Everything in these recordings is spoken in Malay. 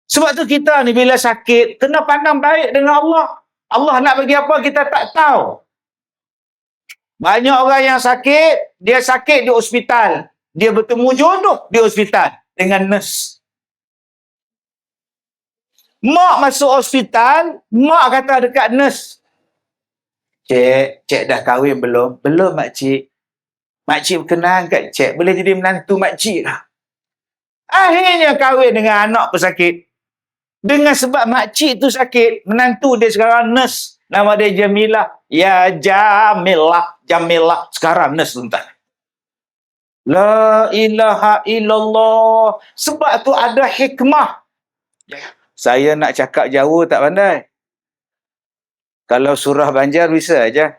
Sebab tu kita ni bila sakit, kena pandang baik dengan Allah. Allah nak bagi apa kita tak tahu. Banyak orang yang sakit, dia sakit di hospital. Dia bertemu jodoh di hospital dengan nurse. Mak masuk hospital, mak kata dekat nurse, Cik dah kahwin belum? Belum, makcik. Makcik berkenan kat cik, boleh jadi menantu makcik lah. Akhirnya kahwin dengan anak pesakit. Dengan sebab makcik tu sakit, menantu dia sekarang nurse. Nama dia Jamilah. Ya Jamilah. Sekarang nurse tuan. La ilaha illallah. Sebab tu ada hikmah. Saya nak cakap jauh tak pandai. Kalau surah Banjar bisa aja.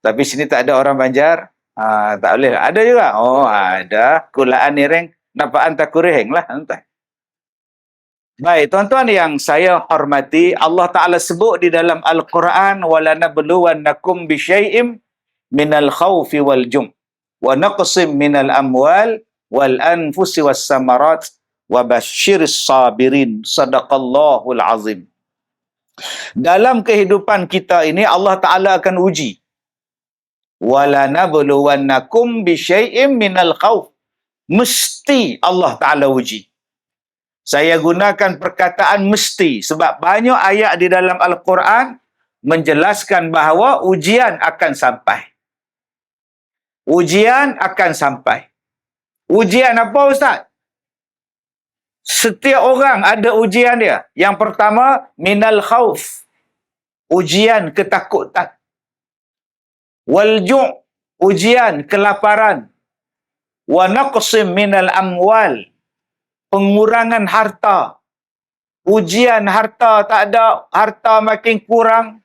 Tapi sini tak ada orang Banjar. Tak boleh. Ada juga. Oh, ada. Kulaan nireng. Napaan tak kureheng lah. Baik, tuan-tuan yang saya hormati, Allah Ta'ala sebut di dalam Al-Quran, وَلَنَبْلُوَنَّكُمْ بِشَيْءٍ مِنَ الْخَوْفِ وَالْجُمْ وَنَقْصٍ مِنَ الْأَمْوَالِ وَالْأَنْفُسِ وَالسَّمَرَاتِ وَبَشِّرِ الصَّابِرِينَ صَدَقَ اللَّهُ الْعَظِيمُ. Dalam kehidupan kita ini, Allah Ta'ala akan uji. وَلَنَبْلُوَنَّكُمْ بِشَيْءٍ مِنَ الْخَوْفِ. Mesti Allah Ta'ala uji. Saya gunakan perkataan mesti sebab banyak ayat di dalam Al-Quran menjelaskan bahawa ujian akan sampai. Ujian akan sampai. Ujian apa, Ustaz? Setiap orang ada ujian dia. Yang pertama, minal khauf. Ujian ketakutan. Wal-ju'. Ujian kelaparan. Wa naqsim minal amwal. Pengurangan harta. Ujian harta tak ada, harta makin kurang.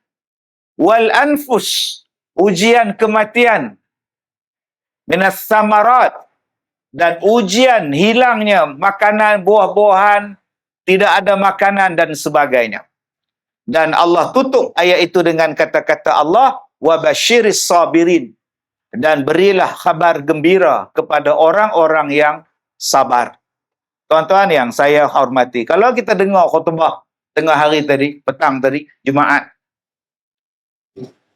Wal anfus. Ujian kematian. Minas samarat. Dan ujian hilangnya makanan, buah-buahan, tidak ada makanan dan sebagainya. Dan Allah tutup ayat itu dengan kata-kata Allah, wa basyiris sabirin. Dan berilah khabar gembira kepada orang-orang yang sabar. Tuan-tuan yang saya hormati, kalau kita dengar khutbah tengah hari tadi, petang tadi, Jumaat,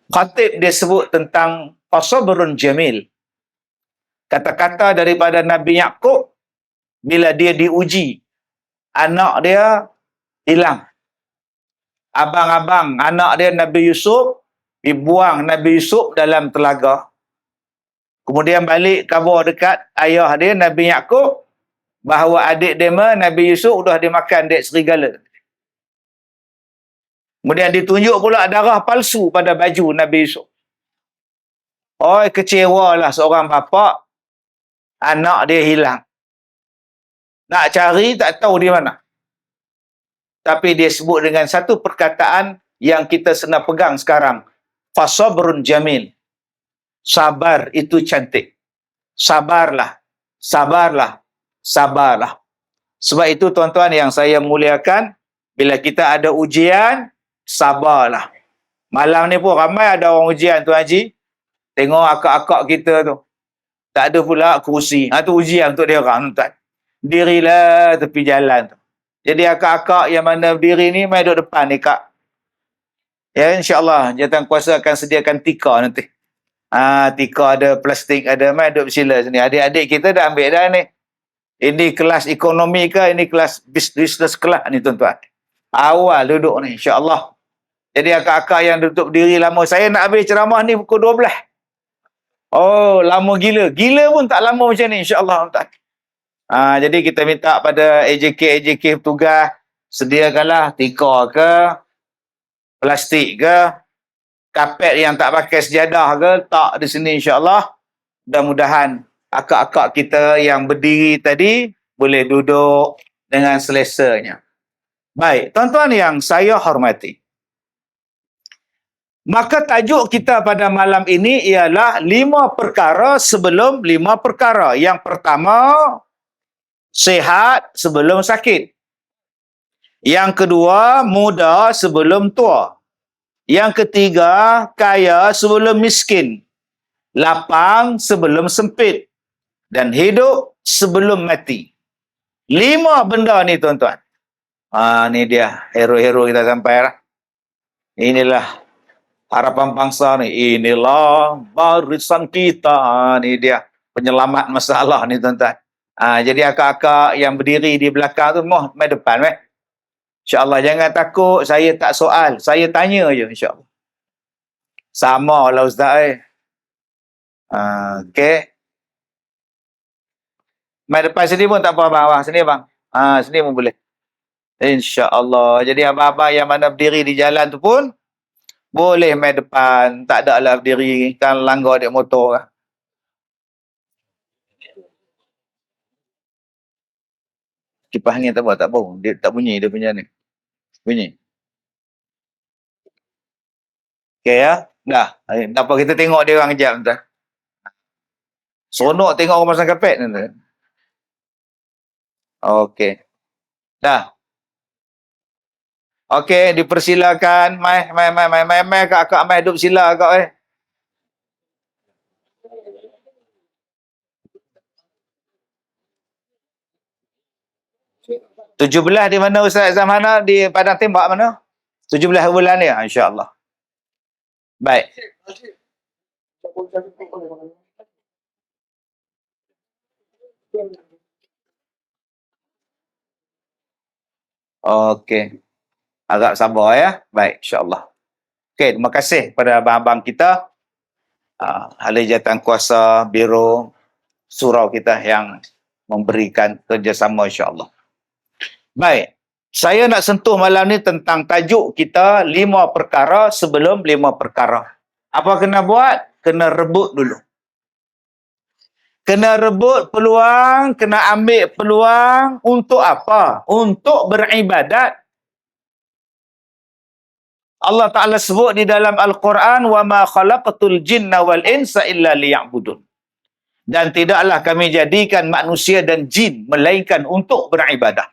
khatib dia sebut tentang fasabrun jamil. Kata-kata daripada Nabi Yaqub, bila dia diuji, anak dia hilang. Abang-abang anak dia Nabi Yusuf, dibuang Nabi Yusuf dalam telaga. Kemudian balik khabar dekat ayah dia Nabi Yaqub, bahawa adik dia Nabi Yusuf sudah dimakan dek serigala. Kemudian ditunjuk pula darah palsu pada baju Nabi Yusuf. Oh, kecewalah seorang bapa, anak dia hilang. Nak cari tak tahu di mana. Tapi dia sebut dengan satu perkataan yang kita senang pegang sekarang. Fasabrun jamil. Sabar itu cantik. Sabarlah. Sabarlah. Sabarlah. Sebab itu tuan-tuan yang saya muliakan, bila kita ada ujian, sabarlah. Malam ni pun ramai ada orang ujian, Tuan Haji. Tengok akak-akak kita tu. Tak ada pula kerusi. Tu ujian untuk dia orang, tuan. Dirilah tepi jalan tu. Jadi akak-akak yang mana berdiri ni, mai duduk depan ni, Kak. Ya, insyaAllah, Jawatankuasa akan sediakan tikar nanti. Tikar ada, plastik ada, mai duduk bersila sini. Adik-adik kita dah ambil dah ni. Ini kelas ekonomi ke, ini kelas business kelas ni, tuan-tuan. Awal duduk ni, insyaAllah. Jadi akak-akak yang duduk berdiri lama, saya nak habis ceramah ni pukul 12. Oh, lama gila. Gila pun tak lama macam ni, insyaAllah, tuan-tuan. Jadi kita minta pada AJK petugas, sediakanlah tikar ke, plastik ke, kapet yang tak pakai sejadah ke, tak di sini insyaAllah. Mudah-mudahan akak-akak kita yang berdiri tadi boleh duduk dengan selesanya. Baik, tuan-tuan yang saya hormati. Maka tajuk kita pada malam ini ialah 5 perkara sebelum 5 perkara. Yang pertama, sihat sebelum sakit. Yang kedua, muda sebelum tua. Yang ketiga, kaya sebelum miskin. Lapang sebelum sempit. Dan hidup sebelum mati. 5 benda ni, tuan-tuan. Ni dia hero-hero kita sampai lah. Inilah harapan bangsa ni. Inilah barisan kita. Ni dia penyelamat masalah ni tuan-tuan. Jadi akak-akak yang berdiri di belakang tu mai depan meh. InsyaAllah jangan takut saya tak soal. Saya tanya je insyaAllah. Sama lah ustaz okey. Mai depan sini pun tak apa abang. Sini bang. Sini pun boleh. InsyaAllah. Jadi abang-abang yang mana berdiri di jalan tu pun boleh mai depan. Tak ada lah berdiri. Kan langgar dek motor lah. Kipas angin tak apa. Tak apa. Dia tak bunyi dia punya ni. Bunyi. Okey ya. Dah. Tak apa kita tengok dia orang kejap tuan. Seronok tengok orang pasang kapet ni tuan. Okey. Dah. Okey, dipersilakan. Mai kakak mai duduk sila kak 17 di mana Ustaz Zamhana? Di Padang Tembak mana? 17 bulan ni? InsyaAllah. Baik. Okey. Agak sabar ya. Baik, insyaAllah. Okey, terima kasih kepada abang-abang kita. Ahli jawatan kuasa Biro Surau kita yang memberikan kerjasama insyaAllah. Baik. Saya nak sentuh malam ni tentang tajuk kita 5 perkara sebelum 5 perkara. Apa kena buat? Kena rebut dulu. Kena rebut peluang, kena ambil peluang untuk apa? Untuk beribadat. Allah Ta'ala sebut di dalam Al-Quran, وَمَا خَلَقْتُ الْجِنَّ وَالْإِنسَ إِلَّا لِيَعْبُدُونَ. Dan tidaklah kami jadikan manusia dan jin, melainkan untuk beribadah.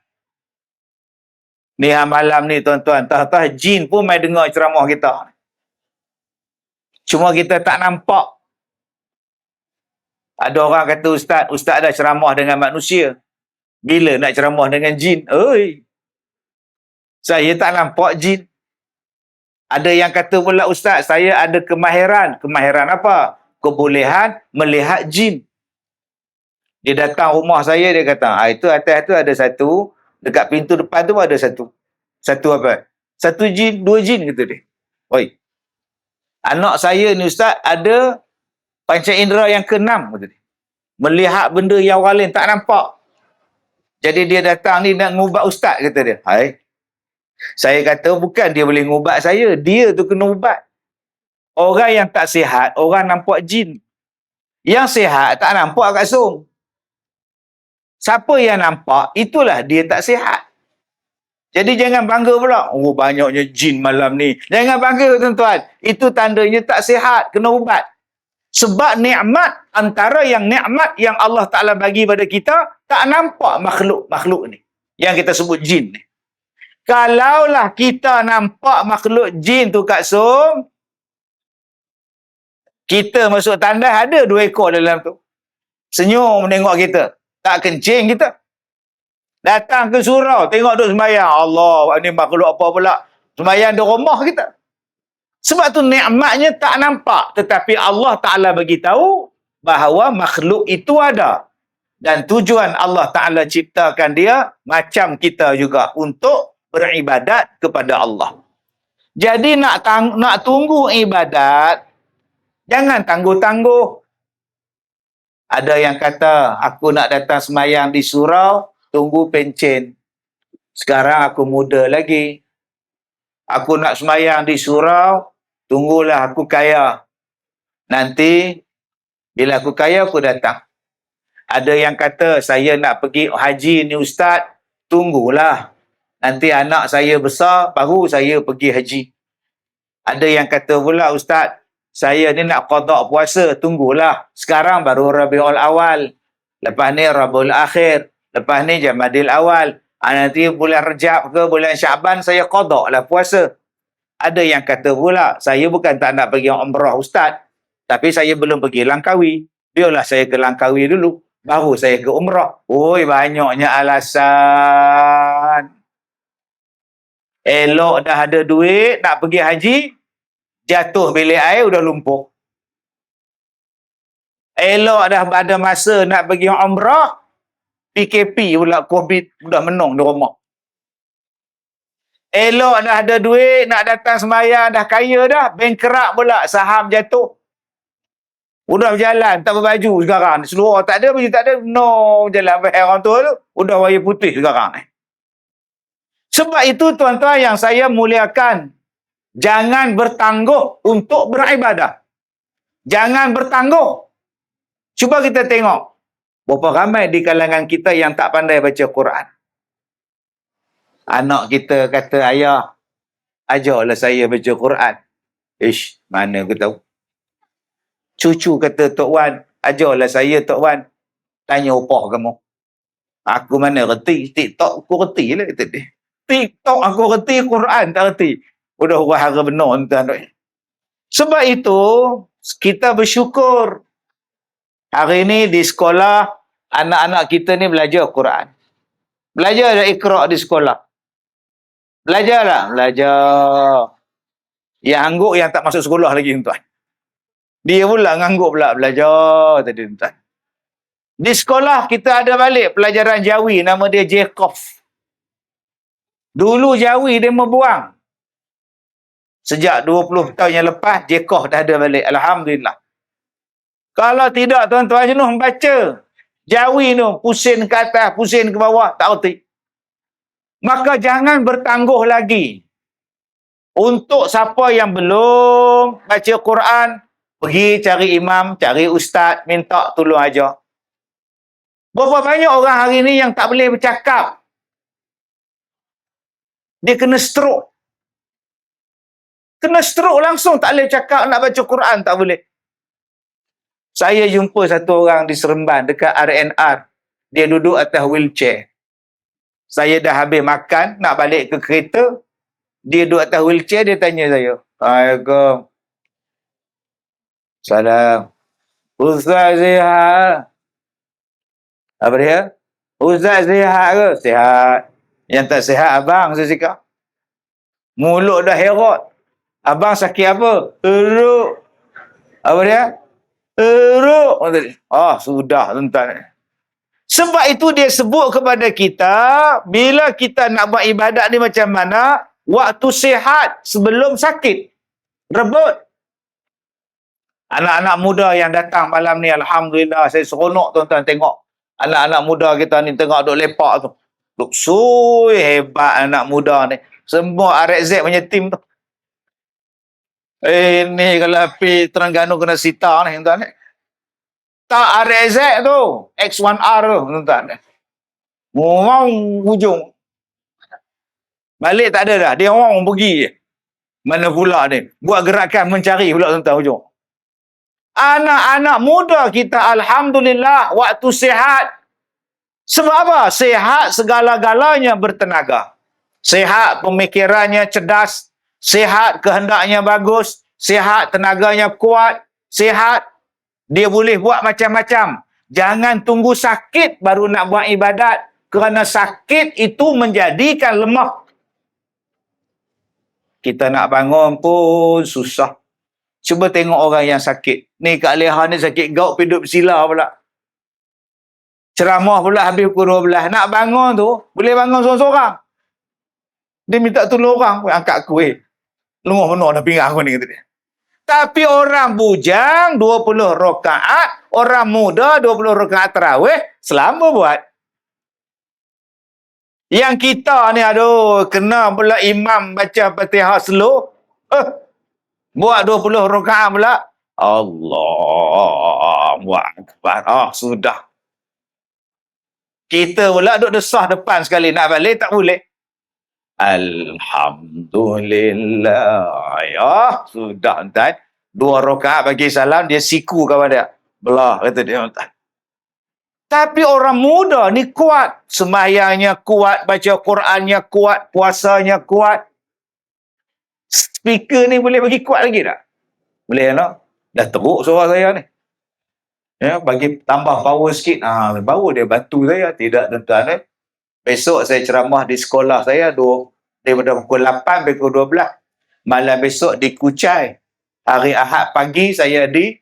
Ni malam ni tuan-tuan, tah-tah jin pun mai dengar ceramah kita. Cuma kita tak nampak. Ada orang kata ustaz dah ceramah dengan manusia. Bila nak ceramah dengan jin? Oi. Saya tak nampak jin. Ada yang kata pula ustaz, saya ada kemahiran. Kemahiran apa? Kebolehan melihat jin. Dia datang rumah saya, dia kata, itu atas tu ada satu, dekat pintu depan tu ada satu. Satu apa? Satu jin, 2 jin kata dia. Oi. Anak saya ni ustaz ada panca indera yang ke-6 kata dia. Melihat benda yang orang lain tak nampak. Jadi dia datang ni nak ngubat ustaz kata dia. Hai. Saya kata bukan dia boleh ngubat saya, dia tu kena ubat. Orang yang tak sihat, orang nampak jin. Yang sihat tak nampak kat sung. Siapa yang nampak, itulah dia tak sihat. Jadi jangan bangga pula. Oh, banyaknya jin malam ni. Jangan bangga tuan-tuan. Itu tandanya tak sihat, kena ubat. Sebab nikmat, antara yang nikmat yang Allah Ta'ala bagi pada kita, tak nampak makhluk-makhluk ni. Yang kita sebut jin ni. Kalaulah kita nampak makhluk jin tu kat sung, kita masuk tandas ada 2 ekor dalam tu. Senyum menengok kita. Tak kencing kita. Datang ke surau, tengok duk sembahyang. Allah, ini makhluk apa pula? Sembahyang di rumah kita. Sebab tu nikmatnya tak nampak. Tetapi Allah Ta'ala bagi tahu bahawa makhluk itu ada. Dan tujuan Allah Ta'ala ciptakan dia macam kita juga untuk beribadat kepada Allah. Jadi nak tunggu ibadat, jangan tangguh-tangguh. Ada yang kata, aku nak datang semayang di surau, tunggu pencen. Sekarang aku muda lagi. Aku nak semayang di surau, tunggulah aku kaya. Nanti, bila aku kaya, aku datang. Ada yang kata, saya nak pergi haji ni ustaz, tunggulah. Nanti anak saya besar, baru saya pergi haji. Ada yang kata pula, ustaz, saya ni nak qada puasa, tunggulah. Sekarang baru Rabiul Awal. Lepas ni Rabiul Akhir. Lepas ni Jamadil Awal. Nanti bulan Rejab ke bulan Syaban, saya qada lah puasa. Ada yang kata pula, saya bukan tak nak pergi umrah ustaz, tapi saya belum pergi Langkawi. Biarlah saya ke Langkawi dulu, baru saya ke umrah. Oi, banyaknya alasan. Elok dah ada duit nak pergi haji, jatuh bilik air udah lumpuh. Elok dah ada masa nak pergi umrah, PKP pula, COVID udah menung di rumah. Elok dah ada duit nak datang sembahyang, dah kaya dah, bankrupt pula, saham jatuh. Udah berjalan, tak berbaju sekarang. Seluar tak ada, baju tak ada, no jalan bayar orang tua tu, udah wayar putih sekarang. Sebab itu tuan-tuan yang saya muliakan, jangan bertangguh untuk beribadah. Jangan bertangguh. Cuba kita tengok, berapa ramai di kalangan kita yang tak pandai baca Quran. Anak kita kata, ayah, ajarlah saya baca Quran. Ish, mana aku tahu. Cucu kata, Tok Wan, ajarlah saya Tok Wan. Tanya upah kamu. Aku mana reti, TikTok aku reti lah kata dia. TikTok aku reti, Quran tak reti. Udah hara benar tuan-tuan. Sebab itu, kita bersyukur. Hari ini di sekolah, anak-anak kita ni belajar Quran. Belajar dah Iqra' di sekolah. Belajar lah? Belajar. Yang angguk yang tak masuk sekolah lagi tuan. Dia pula ngangguk pula belajar tadi tuan. Di sekolah kita ada balik pelajaran Jawi, nama dia Jacob. Dulu Jawi dia membuang. Sejak 20 tahun yang lepas, Jacob dah ada balik. Alhamdulillah. Kalau tidak tuan-tuan jenuh membaca. Jawi tu, pusing ke atas, pusing ke bawah, tak erti. Maka jangan bertangguh lagi. Untuk siapa yang belum baca Quran, pergi cari imam, cari ustaz, minta tolong ajar. Berapa banyak orang hari ni yang tak boleh bercakap. Dia kena stroke. Kena stroke langsung, tak boleh cakap, nak baca Quran tak boleh. Saya jumpa satu orang di Seremban dekat RNR. Dia duduk atas wheelchair. Saya dah habis makan, nak balik ke kereta. Dia duduk atas wheelchair, dia tanya saya. Assalamualaikum. Salam. Ustaz sihat? Apa dia? Ustaz sihat ke? Sihat. Yang tak sihat abang, saya cakap. Mulut dah herot. Abang sakit apa? Teruk. Apa dia? Teruk. Sudah tuan-tuan. Sebab itu dia sebut kepada kita, bila kita nak buat ibadat ni macam mana, waktu sihat sebelum sakit. Rebut. Anak-anak muda yang datang malam ni, alhamdulillah, saya seronok tuan-tuan tengok. Anak-anak muda kita ni tengok duk lepak tu. Duk sui, hebat anak muda ni. Semua RZ punya tim tu. Ni kalau pergi Terengganu kena sita ni tuan-tuan ni. Tak RZ tu, X1R tu tuan-tuan. Orang hujung. Balik tak ada dah, dia orang pergi je. Mana pula ni? Buat gerakan mencari pula tuan-tuan hujung. Anak-anak muda kita, alhamdulillah, waktu sihat. Sebab apa? Sihat segala-galanya bertenaga. Sihat pemikirannya cerdas. Sihat kehendaknya bagus. Sihat tenaganya kuat. Sihat dia boleh buat macam-macam. Jangan tunggu sakit baru nak buat ibadat. Kerana sakit itu menjadikan lemah. Kita nak bangun pun susah. Cuba tengok orang yang sakit. Ni Kak Leha ni sakit gout, pergi duduk bersila pula. Ceramah pula habis pukul 12. Nak bangun tu, boleh bangun seorang-seorang. Dia minta tolong orang. Angkat aku, lengah benar dah pinggang aku ni, kata dia. Tapi orang bujang 20 rakaat, orang muda 20 rakaat tarawih, selama buat. Yang kita ni, aduh, kena pula imam baca Fatihah slow. Buat 20 rakaat pula. Allahu Akbar. Sudah. Kita pula duduk desah depan sekali. Nak balik tak boleh. Alhamdulillah. Ya, sudah tuan. 2 rakaat bagi salam, dia siku kawan dia. Belah, kata dia tuan. Tapi orang muda ni kuat. Sembahyangnya kuat, baca Qurannya kuat, puasanya kuat. Speaker ni boleh bagi kuat lagi tak? Boleh tak? Dah teruk suara saya ni. Ya, bagi tambah power sikit. Baru dia bantu saya. Tidak tuan-tuan. Besok saya ceramah di sekolah saya. daripada pukul 8 sampai pukul 12. Malam besok di Kuchai. Hari Ahad pagi saya di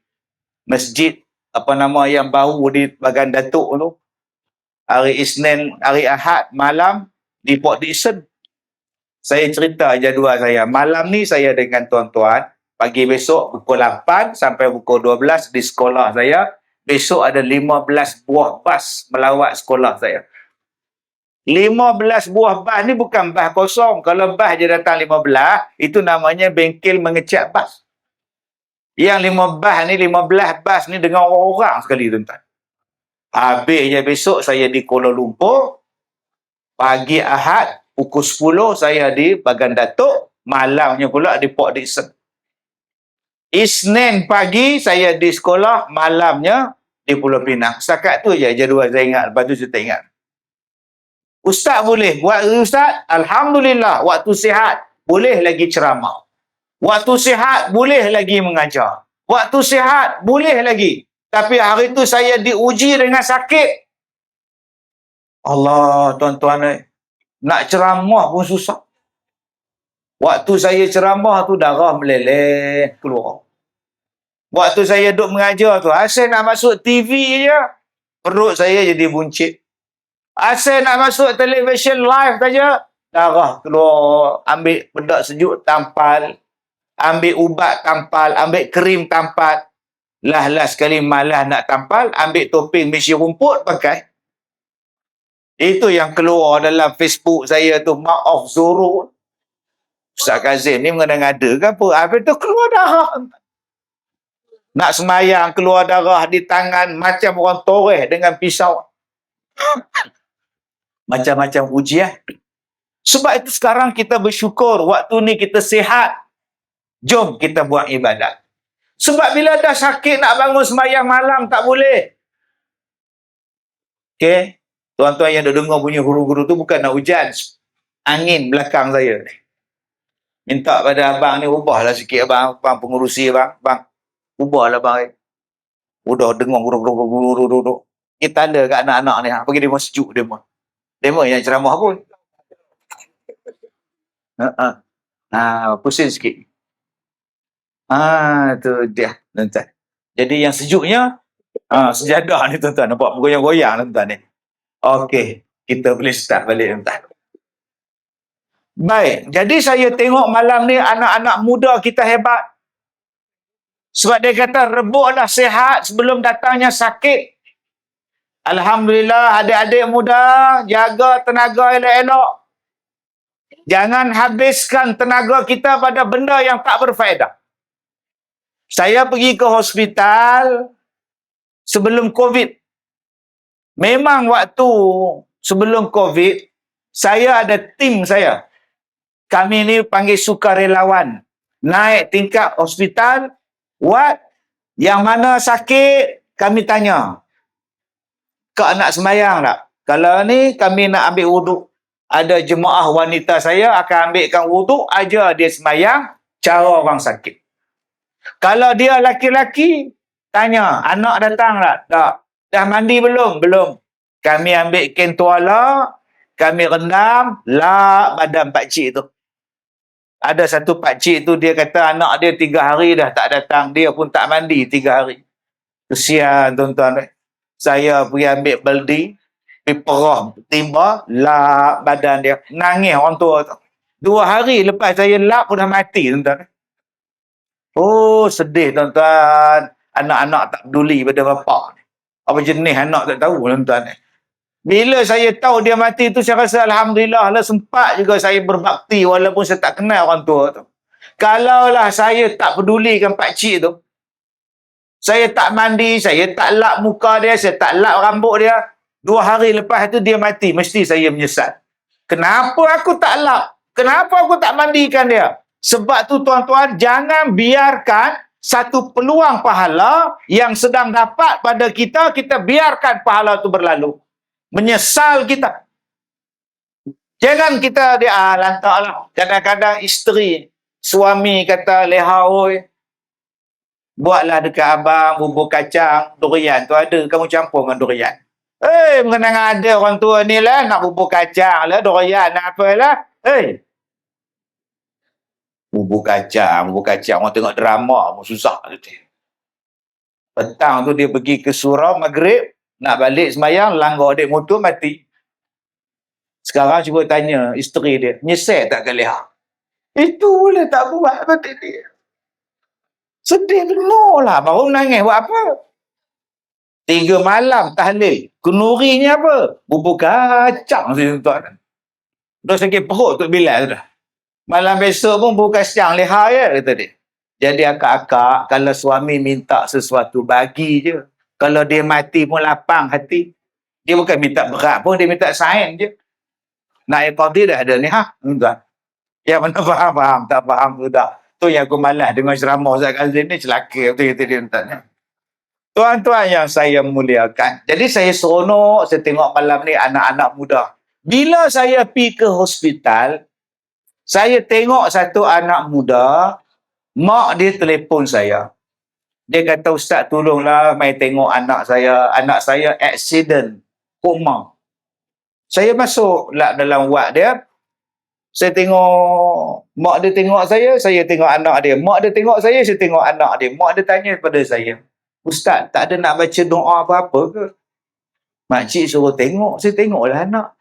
masjid apa nama yang baru di Bagan Datuk tu. Hari Isnin, hari Ahad malam di Port Dickson. Saya cerita jadual saya. Malam ni saya dengan tuan-tuan. Pagi besok pukul 8 sampai pukul 12 di sekolah saya. Besok ada 15 buah bas melawat sekolah saya. 15 buah bas ni bukan bas kosong. Kalau bas je datang 15, itu namanya bengkel mengecat bas. Yang 15 bas ni dengan orang-orang sekali, tuan-tuan. Habisnya besok saya di Kuala Lumpur. Pagi Ahad, pukul 10 saya di Bagan Datuk. Malamnya pula di Port Dickson. Isnin pagi saya di sekolah. Malamnya di Pulau Pinang. Setakat tu je jadual saya ingat. Lepas tu saya tak ingat. Ustaz boleh buat ustaz. Alhamdulillah. Waktu sihat boleh lagi ceramah. Waktu sihat boleh lagi mengajar. Waktu sihat boleh lagi. Tapi hari tu saya diuji dengan sakit. Allah, tuan-tuan, nak ceramah pun susah. Waktu saya ceramah tu darah meleleh keluar. Waktu saya duduk mengajar tu, asal nak masuk TV je, perut saya jadi buncit. Asal nak masuk television live saja, darah keluar. Ambil bedak sejuk tampal, ambil ubat tampal, ambil krim tampal. Lah sekali malas nak tampal, ambil topeng mesin rumput pakai. Itu yang keluar dalam Facebook saya tu, Mark of Zorro. Ustaz Kazim ni mengada-ngada ke apa? Habis tu keluar darah. Nak semayang keluar darah di tangan macam orang toreh dengan pisau. Macam-macam ujian. Sebab itu sekarang kita bersyukur waktu ni kita sihat. Jom kita buat ibadat. Sebab bila dah sakit nak bangun semayang malam tak boleh. Okey. Tuan-tuan yang dah dengar bunyi huru-huru tu bukan nak hujan. Angin belakang saya. Minta pada abang ni ubahlah sikit abang. Abang pengurusi abang. Abang, ubahlah abang. Udah dengar huru-huru. Kita tanda kat anak-anak ni. Bagi dia sejuk dia mah. Demo yang ceramah pun. Pusing sikit. Tu dia, tuan-tuan. Jadi yang sejuknya, sejadah ni tuan-tuan. Nampak bergoyang-goyang tuan-tuan ni. Okey, kita boleh start balik tuan-tuan. Baik, jadi saya tengok malam ni anak-anak muda kita hebat. Sebab dia kata, rebuklah sihat sebelum datangnya sakit. Alhamdulillah, adik-adik muda, jaga tenaga elok-elok. Jangan habiskan tenaga kita pada benda yang tak berfaedah. Saya pergi ke hospital sebelum COVID. Memang waktu sebelum COVID, saya ada tim saya. Kami ni panggil sukarelawan. Naik tingkat hospital, yang mana sakit, kami tanya. Kak nak semayang tak? Kalau ni kami nak ambil wuduk. Ada jemaah wanita saya akan ambilkan wuduk, ajar dia semayang cara orang sakit. Kalau dia laki-laki, tanya, anak datang tak? Tak. Dah mandi belum? Belum. Kami ambil kain tuala, kami rendam, lap badan pakcik tu. Ada satu pakcik tu, dia kata anak dia 3 hari dah tak datang. Dia pun tak mandi 3 hari. Kesian tuan-tuan. Saya pergi ambil baldi, pergi perah timba, lap badan dia. Nangis orang tua tu. 2 hari lepas saya lap pun dah mati tuan-tuan. Oh, sedih tuan-tuan. Anak-anak tak peduli pada bapak. Apa jenis anak tak tahu tuan-tuan. Bila saya tahu dia mati tu, saya rasa Alhamdulillah lah, sempat juga saya berbakti walaupun saya tak kenal orang tua tu. Kalaulah saya tak pedulikan pakcik tu, saya tak mandi, saya tak lap muka dia, saya tak lap rambut dia, 2 hari lepas tu dia mati, mesti saya menyesal. Kenapa aku tak lap? Kenapa aku tak mandikan dia? Sebab tu tuan-tuan, jangan biarkan satu peluang pahala yang sedang dapat pada kita, kita biarkan pahala tu berlalu. Menyesal kita. Jangan kita lantaklah. Kadang-kadang isteri, suami kata, leha oi, buatlah dekat abang bubur kacang, durian tu ada, kamu campur dengan durian. Mengenang ada orang tua ni lah, nak bubur kacang lah, durian, nak apalah. Bubur kacang. Orang tengok drama pun susah. Petang tu dia pergi ke surau maghrib, nak balik semayang, langgar adik motor mati. Sekarang cuba tanya isteri dia, nyesel tak ke leha? Itu boleh tak buat betul dia. Sedih benar lah, baru nangis buat apa? 3 malam tahlil, kenurinya apa? Bubur kacang tuan. Dah sakit perut tu Bilal dah. Malam besok pun bubur kacang leha ya, kata dia. Jadi akak-akak, kalau suami minta sesuatu, bagi je. Kalau dia mati pun lapang hati. Dia bukan minta berat pun, dia minta sain je. Nak yang qadi dah ada ni, tuan. Yang mana faham, tak faham tu dah. Tu yang aku malas dengan ceramah Ustaz Kazim ni, celaka betul-betul dia tuan. Tuan-tuan yang saya muliakan. Jadi saya seronok, saya tengok malam ni anak-anak muda. Bila saya pergi ke hospital, saya tengok satu anak muda, mak dia telefon saya. Dia kata, Ustaz tolonglah mai tengok anak saya. Anak saya accident, koma. Saya masuk dalam wad dia. Saya tengok, mak dia tengok saya tengok anak dia. Mak dia tengok saya tengok anak dia. Mak dia tanya kepada saya, Ustaz, tak ada nak baca doa apa-apa ke? Makcik suruh tengok, saya tengoklah anak.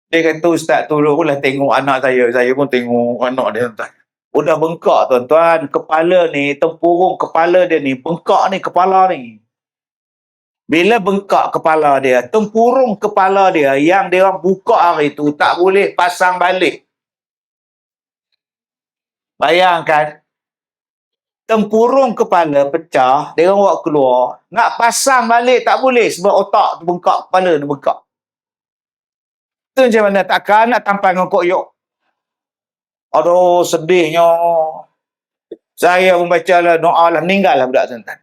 Dia kata, Ustaz tolonglah tengok anak saya. Saya pun tengok anak dia, tuan. Udah bengkak, tuan-tuan. Kepala ni, tempurung kepala dia ni, bengkak ni kepala ni. Bila bengkak kepala dia, tempurung kepala dia yang dia orang buka hari tu, tak boleh pasang balik. Bayangkan, tempurung kepala pecah, dia orang bawa keluar, nak pasang balik tak boleh sebab otak tu bengkak, kepala tu bengkak. Tu macam mana? Takkan nak tampal dengan koyok. Aduh, sedihnya. Saya membaca lah doa lah, meninggal lah budak tuan-tuan.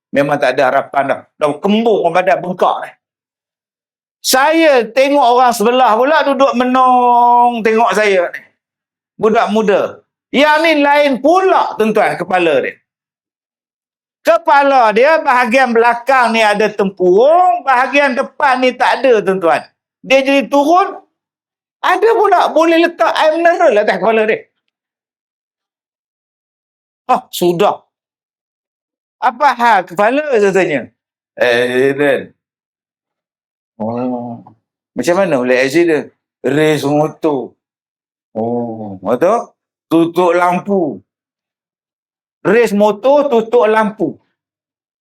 Memang tak ada harapan dah. Dah kembung badan bengkak ni. Saya tengok orang sebelah pula duduk menong tengok saya ni. Budak muda. Yang ni lain pula tuan-tuan kepala dia. Kepala dia bahagian belakang ni ada tempurung, bahagian depan ni tak ada tuan-tuan. Dia jadi turun, ada pula boleh letak air mineral atas kepala dia. Sudah. Apa hal kepala saya tanya? Dan. Macam mana boleh accident? Race motor. Betul? Tutup lampu. Race motor, tutup lampu.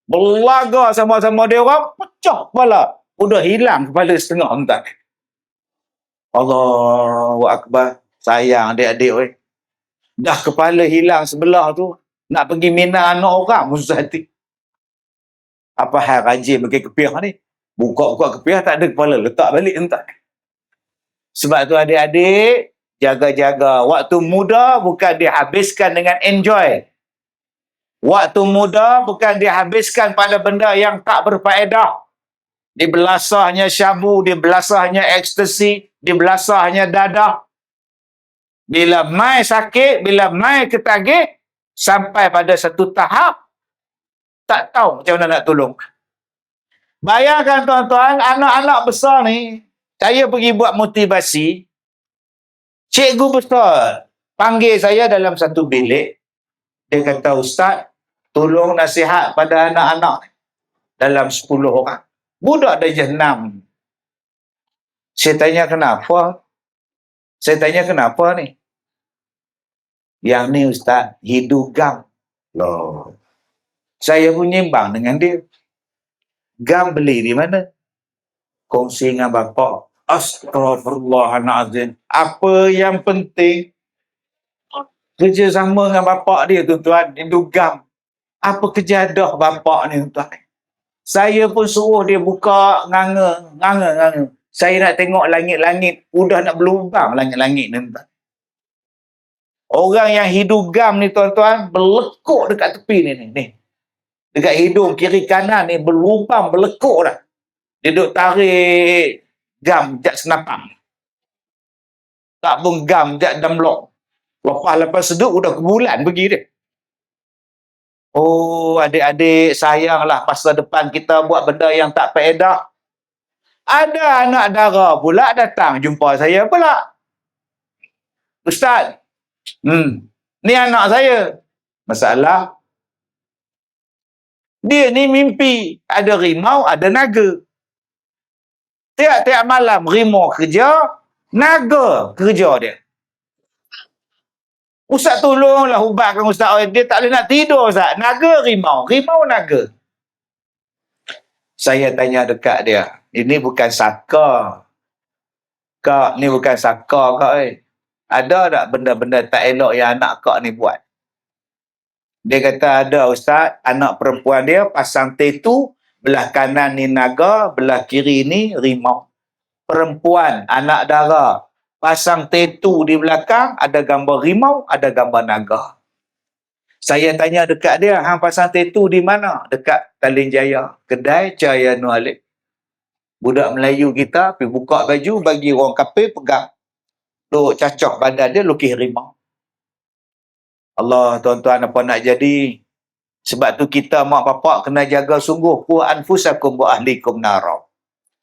Berlaga sama-sama dia orang, pecah kepala. Udah hilang kepala setengah entah. Allahu Akbar. Sayang adik-adik weh. Dah kepala hilang sebelah tu, nak pergi mina anak orang susah hati. Apa hal rajin pakai kepiah ni? Buka-buka kepiah tak ada kepala, letak balik entah. Sebab tu adik-adik, jaga-jaga. Waktu muda bukan dihabiskan dengan enjoy. Waktu muda bukan dihabiskan pada benda yang tak berfaedah. Dibelasahnya syabu, dibelasahnya ekstasi, dibelasahnya dadah. Bila mai sakit, bila mai ketagih, sampai pada satu tahap, tak tahu macam mana nak tolong. Bayangkan tuan-tuan, anak-anak besar ni, saya pergi buat motivasi, cikgu besar panggil saya dalam satu bilik. Dia kata, Ustaz, tolong nasihat pada anak-anak dalam 10 orang. Budak darjah 6. Saya tanya kenapa? Saya tanya kenapa ni? Yang ni Ustaz, hidup gam. Loh. Saya pun nyimbang dengan dia. Gam beli di mana? Kongsi dengan bapak. Astaghfirullahaladzim. Apa yang penting? Kerja sama dengan bapak dia, tuan-tuan. Hidup gam. Apa kejadah bapak ni, tuan-tuan? Saya pun suruh dia buka nganga. Saya nak tengok langit-langit. Udah nak berlubang langit-langit ni, tuan. Orang yang hidup gam ni, tuan-tuan, berlekuk dekat tepi ni. Dekat hidung kiri kanan ni, berlubang, berlekuk dah. Dia duduk tarik gam jat senapang. Tak pun gam jat damlok. Lepas seduk, udah ke bulan pergi dia. Oh, adik-adik, sayanglah masa depan kita buat benda yang tak faedah. Ada anak dara pula datang jumpa saya pula. Ustaz, Ni anak saya. Masalah, dia ni mimpi ada rimau, ada naga. Tiap-tiap malam rimau kerja, naga kerja dia. Ustaz tolonglah ubatkan Ustaz. Dia tak boleh nak tidur Ustaz. Naga rimau, rimau naga. Saya tanya dekat dia, ini bukan saka. Kak, ni bukan saka kak Ada tak benda-benda tak elok yang anak kak ni buat? Dia kata ada Ustaz, anak perempuan dia pasang tatu, belah kanan ni naga, belah kiri ni rimau. Perempuan, anak dara, pasang tatu di belakang, ada gambar rimau, ada gambar naga. Saya tanya dekat dia, hang pasang tatu di mana? Dekat Talin Jaya, kedai Cahaya Nur Alif. Budak Melayu kita pergi buka baju, bagi orang kafir pegang. Duk cacok badan dia, lukis rimau. Allah, tuan-tuan, apa nak jadi? Sebab tu kita mak bapak kena jaga sungguh. Qu anfusakum wa ahlikum nara.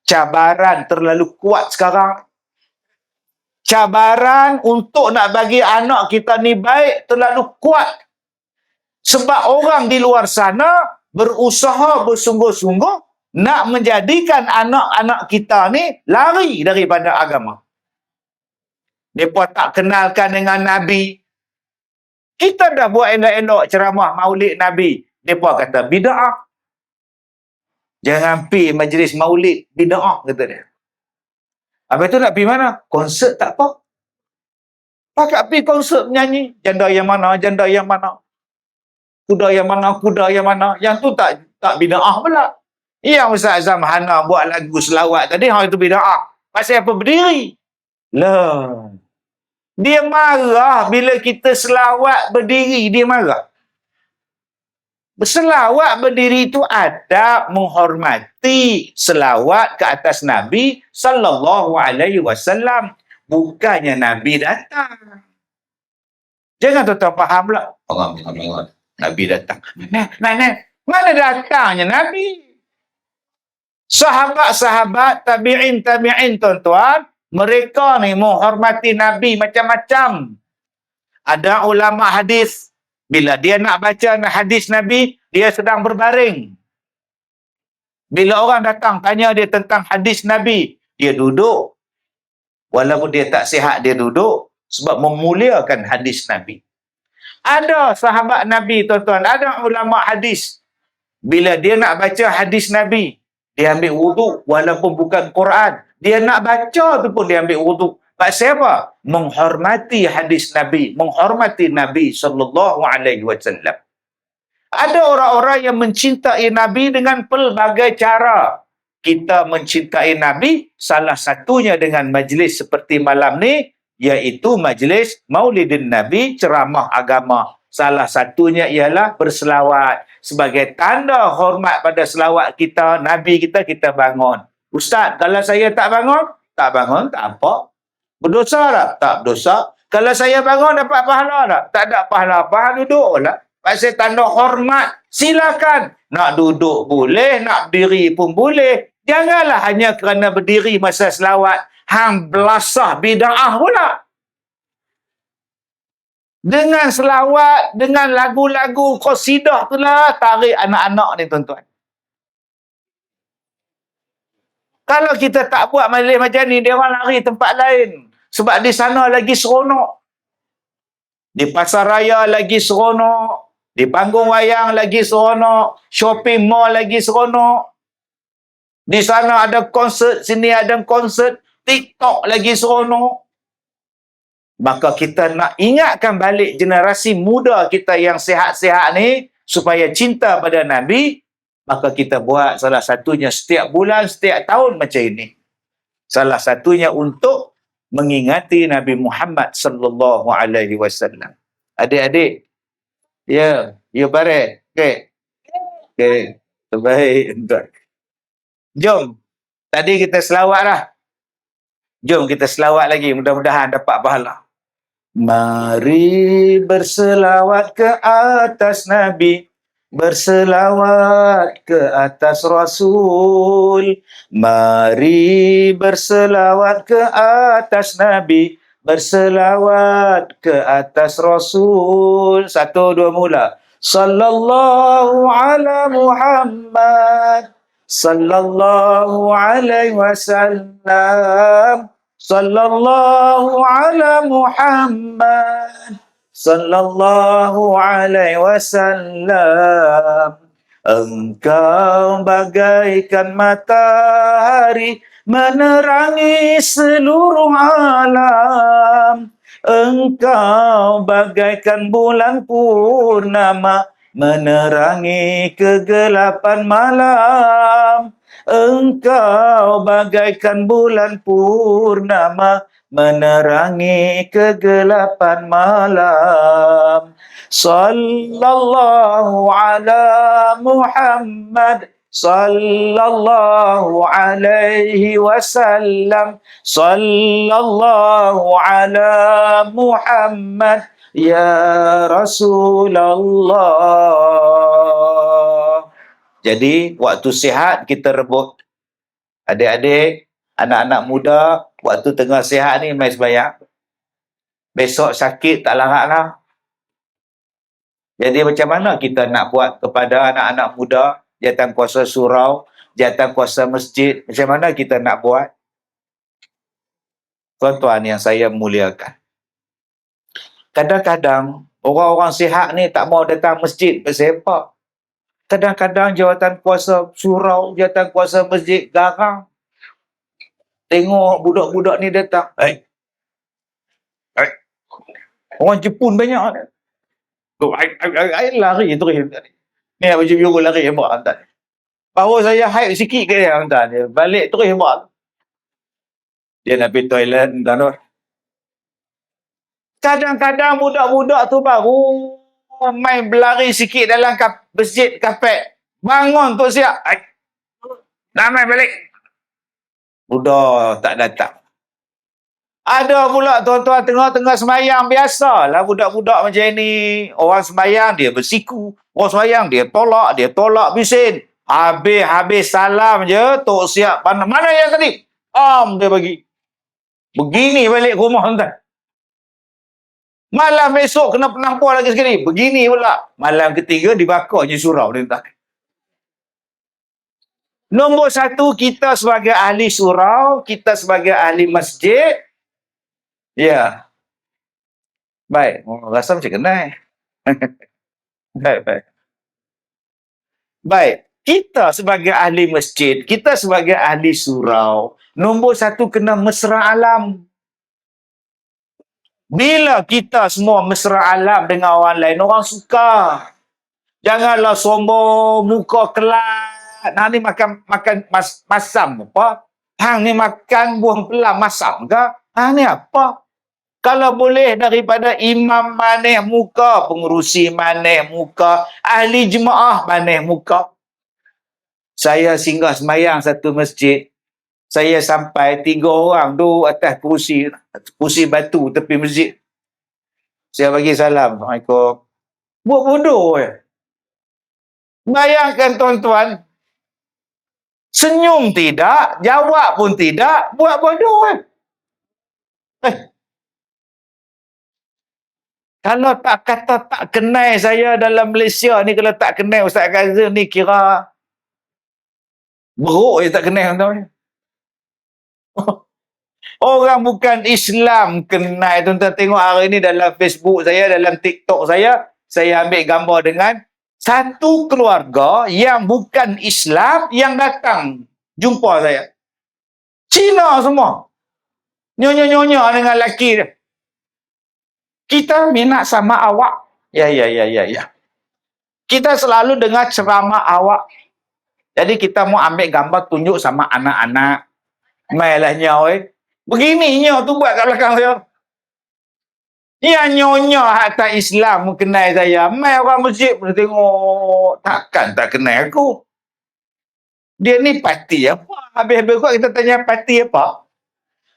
Cabaran terlalu kuat sekarang. Cabaran untuk nak bagi anak kita ni baik terlalu kuat. Sebab orang di luar sana berusaha bersungguh-sungguh nak menjadikan anak-anak kita ni lari daripada agama. Mereka tak kenalkan dengan Nabi. Kita dah buat elok-elok ceramah maulid Nabi. Mereka kata bid'ah. Jangan pergi majlis maulid, bid'ah, kata dia. Habis tu nak pergi mana? Konsert tak apa. Pakat pergi konsert menyanyi. Janda yang mana, janda yang mana. Kuda yang mana, kuda yang mana. Yang tu tak bid'ah pula. Yang Ustaz Azam Hana buat lagu selawat tadi, hal itu bid'ah. Pasal apa berdiri? Lah. Dia marah bila kita selawat berdiri, dia marah. Berselawat berdiri itu adab menghormati selawat ke atas Nabi sallallahu alaihi wasallam. Bukannya Nabi datang. Jangan tuan-tuan faham pula. Orang Nabi datang. Mana datangnya Nabi? Sahabat-sahabat, tabi'in, tuan-tuan, mereka ni menghormati Nabi macam-macam. Ada ulama hadis, bila dia nak baca hadis Nabi, dia sedang berbaring. Bila orang datang tanya dia tentang hadis Nabi, dia duduk. Walaupun dia tak sihat, dia duduk. Sebab memuliakan hadis Nabi. Ada sahabat Nabi, tuan-tuan, ada ulama hadis. Bila dia nak baca hadis Nabi, dia ambil wuduk walaupun bukan Quran. Dia nak baca tu pun dia ambil wuduk. Pasal apa? Menghormati hadis Nabi, menghormati Nabi sallallahu alaihi wasallam. Ada orang-orang yang mencintai Nabi dengan pelbagai cara. Kita mencintai Nabi, salah satunya dengan majlis seperti malam ni, iaitu majlis Maulidin Nabi, ceramah agama. Salah satunya ialah berselawat. Sebagai tanda hormat pada selawat kita, Nabi kita, kita bangun. Ustaz, kalau saya tak bangun, tak apa. Berdosa tak? Tak berdosa. Kalau saya bangun, dapat pahala tak? Tak ada pahala. Pahala duduklah. Pasal tanda hormat. Silakan. Nak duduk boleh, nak berdiri pun boleh. Janganlah hanya kerana berdiri masa selawat, hang belasah bid'ah pula. Dengan selawat, dengan lagu-lagu qasidah itulah tarik anak-anak ni, tuan-tuan. Kalau kita tak buat majlis macam ni, dia orang lari tempat lain. Sebab di sana lagi seronok. Di pasar raya lagi seronok. Di panggung wayang lagi seronok. Shopping mall lagi seronok. Di sana ada konsert, sini ada konsert. TikTok lagi seronok. Maka kita nak ingatkan balik generasi muda kita yang sihat-sihat ni, supaya cinta pada Nabi. Maka kita buat salah satunya setiap bulan, setiap tahun macam ini. Salah satunya untuk mengingati Nabi Muhammad sallallahu alaihi wasallam. Adik-adik, ya bare. Okey. Terbaik. Jom. Tadi kita selawat dah. Jom kita selawat lagi, mudah-mudahan dapat pahala. Mari berselawat ke atas Nabi, berselawat ke atas Rasul. Mari berselawat ke atas Nabi, berselawat ke atas Rasul. 1, 2, mula. Sallallahu ala Muhammad. Sallallahu alaihi wasallam. Sallallahu ala Muhammad. Sallallahu alaihi wasallam. Engkau bagaikan matahari menerangi seluruh alam. Engkau bagaikan bulan purnama menerangi kegelapan malam. Engkau bagaikan bulan purnama menerangi kegelapan malam. Sallallahu ala Muhammad. Sallallahu alaihi wasallam. Sallallahu ala Muhammad. Ya Rasulullah. Jadi, waktu sihat kita rebut. Adik-adik, anak-anak muda, waktu tengah sihat ni mai sembahyang. Besok sakit tak laratlah. Jadi macam mana kita nak buat kepada anak-anak muda, jawatan kuasa surau, jawatan kuasa masjid, macam mana kita nak buat? Tuan-tuan yang saya muliakan. Kadang-kadang, orang-orang sihat ni tak mau datang masjid bersepak. Kadang-kadang jawatan kuasa surau, jawatan kuasa masjid garang. Tengok budak-budak ni datang. Orang Jepun banyak. Lari terus. Ni baju biru lari hebat tuan. Baru saya hype sikit ke dia tuan. Dia balik terus hebat. Dia nak pergi toilet tuan. Kadang-kadang budak-budak tu baru main berlari sikit dalam masjid kapek. Bangun tu siap. Nak main balik. Budak tak datang. Ada pula tuan-tuan tengah-tengah semayang, biasalah budak-budak macam ni. Orang semayang dia bersiku. Orang semayang dia tolak bising. Habis salam je, tok siap pandang. Mana yang tadi? Dia bagi. Begini balik ke rumah tuan. Malam esok kena penampar lagi sekali. Begini pula. Malam ketiga dibakarnya surau dia tuan. Nombor 1, kita sebagai ahli surau, kita sebagai ahli masjid. Ya. Baik. Rasa macam kenal. Baik. Kita sebagai ahli masjid, kita sebagai ahli surau, nombor 1 kena mesra alam. Bila kita semua mesra alam dengan orang lain, orang suka. Janganlah sombong, muka kelat. Hang ni makan masam apa? Hang ni makan buah pelam masam ke? Hang ni apa? Kalau boleh daripada imam maneh muka, pengurusi maneh muka, ahli jemaah maneh muka. Saya singgah semayang satu masjid. Saya sampai 3 orang duduk atas kursi batu tepi masjid. Saya bagi salam. Assalamualaikum. Buat bodoh je. Bayangkan tuan-tuan. Senyum tidak, jawab pun tidak, buat bodoh je. Kalau tak kata tak kenal saya dalam Malaysia ni, kalau tak kenal Ustaz Kazim ni kira beruk je tak kenal tuan. Orang bukan Islam kenal tuan-tuan. Tengok hari ni dalam Facebook saya, dalam TikTok saya ambil gambar dengan satu keluarga yang bukan Islam yang datang jumpa saya. Cina semua. Nyonya-nyonya dengan lelaki dia. Kita minat sama awak. Ya. Kita selalu dengar ceramah awak. Jadi kita mau ambil gambar tunjuk sama anak-anak. Mailah nyawa. Begini nyawa tu buat kat belakang saya. Ya nyonya hatta Islam kenal saya. Mai orang masjid pun tengok. Takkan tak kenal aku. Dia ni parti apa? Habis-habis kot kita tanya parti apa?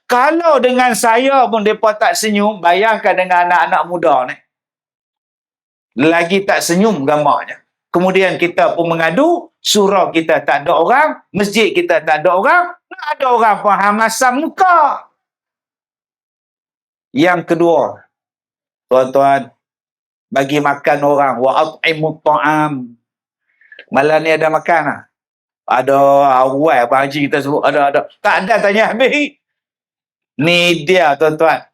Kalau dengan saya pun mereka tak senyum, bayangkan dengan anak-anak muda ni. Lagi tak senyum gambarnya. Kemudian kita pun mengadu, surau kita tak ada orang, masjid kita tak ada orang, nak ada orang faham asam muka. Yang kedua, tuan-tuan, bagi makan orang. Wa at'imut ta'am. Malam ni ada makan lah. Ada awal, Abang Haji kita sebut. Ada. Tak ada tanya habis. Ni dia, tuan-tuan.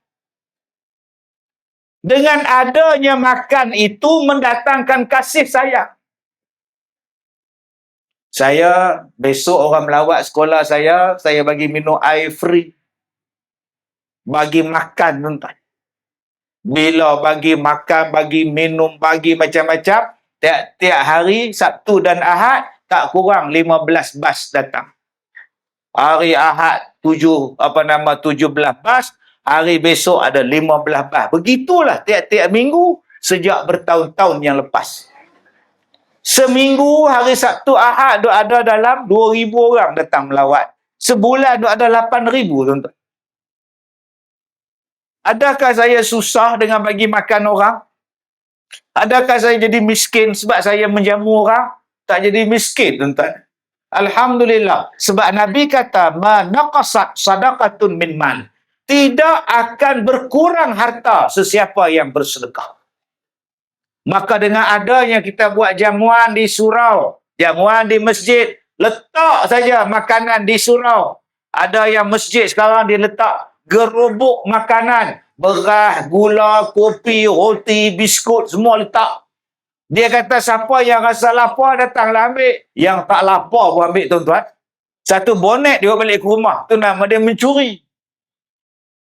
Dengan adanya makan itu mendatangkan kasih sayang. Saya, besok orang melawat sekolah saya bagi minum air free. Bagi makan, tuan-tuan. Bila bagi makan, bagi minum, bagi macam-macam, tiap hari, Sabtu dan Ahad, tak kurang 15 bas datang. Hari Ahad 17 bas, hari besok ada 15 bas. Begitulah tiap-tiap minggu sejak bertahun-tahun yang lepas. Seminggu hari Sabtu Ahad ada dalam 2,000 orang datang melawat. Sebulan ada 8,000, tuan-tuan. Adakah saya susah dengan bagi makan orang? Adakah saya jadi miskin sebab saya menjamu orang? Tak jadi miskin, tuan-tuan. Alhamdulillah. Sebab Nabi kata, ma naqasat sadaqatun min mal. Tidak akan berkurang harta sesiapa yang bersedekah. Maka dengan adanya kita buat jamuan di surau, jamuan di masjid, letak saja makanan di surau. Ada yang masjid sekarang dia letak gerobok makanan, beras, gula, kopi, roti, biskut, semua letak. Dia kata siapa yang rasa lapar datanglah ambil. Yang tak lapar pun ambil, tuan-tuan. Satu bonet dia balik ke rumah. Itu nama dia mencuri.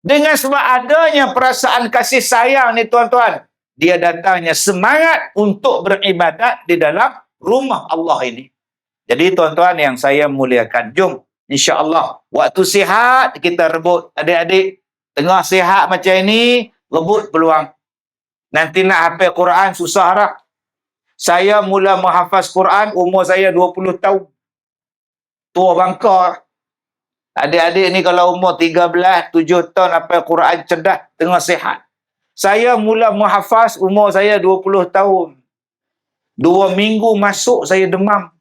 Dengan sebab adanya perasaan kasih sayang ni, tuan-tuan, dia datangnya semangat untuk beribadat di dalam rumah Allah ini. Jadi tuan-tuan yang saya muliakan, jom insya-Allah waktu sihat kita rebut. Adik-adik tengah sihat macam ini, rebut peluang. Nanti nak hafal Quran susah dah. Saya mula menghafaz Quran umur saya 20 tahun. Tua bangka. Adik-adik ni kalau umur 13, 7 tahun hafal Quran cerdas, tengah sihat. Saya mula menghafaz umur saya 20 tahun. 2 minggu masuk saya demam.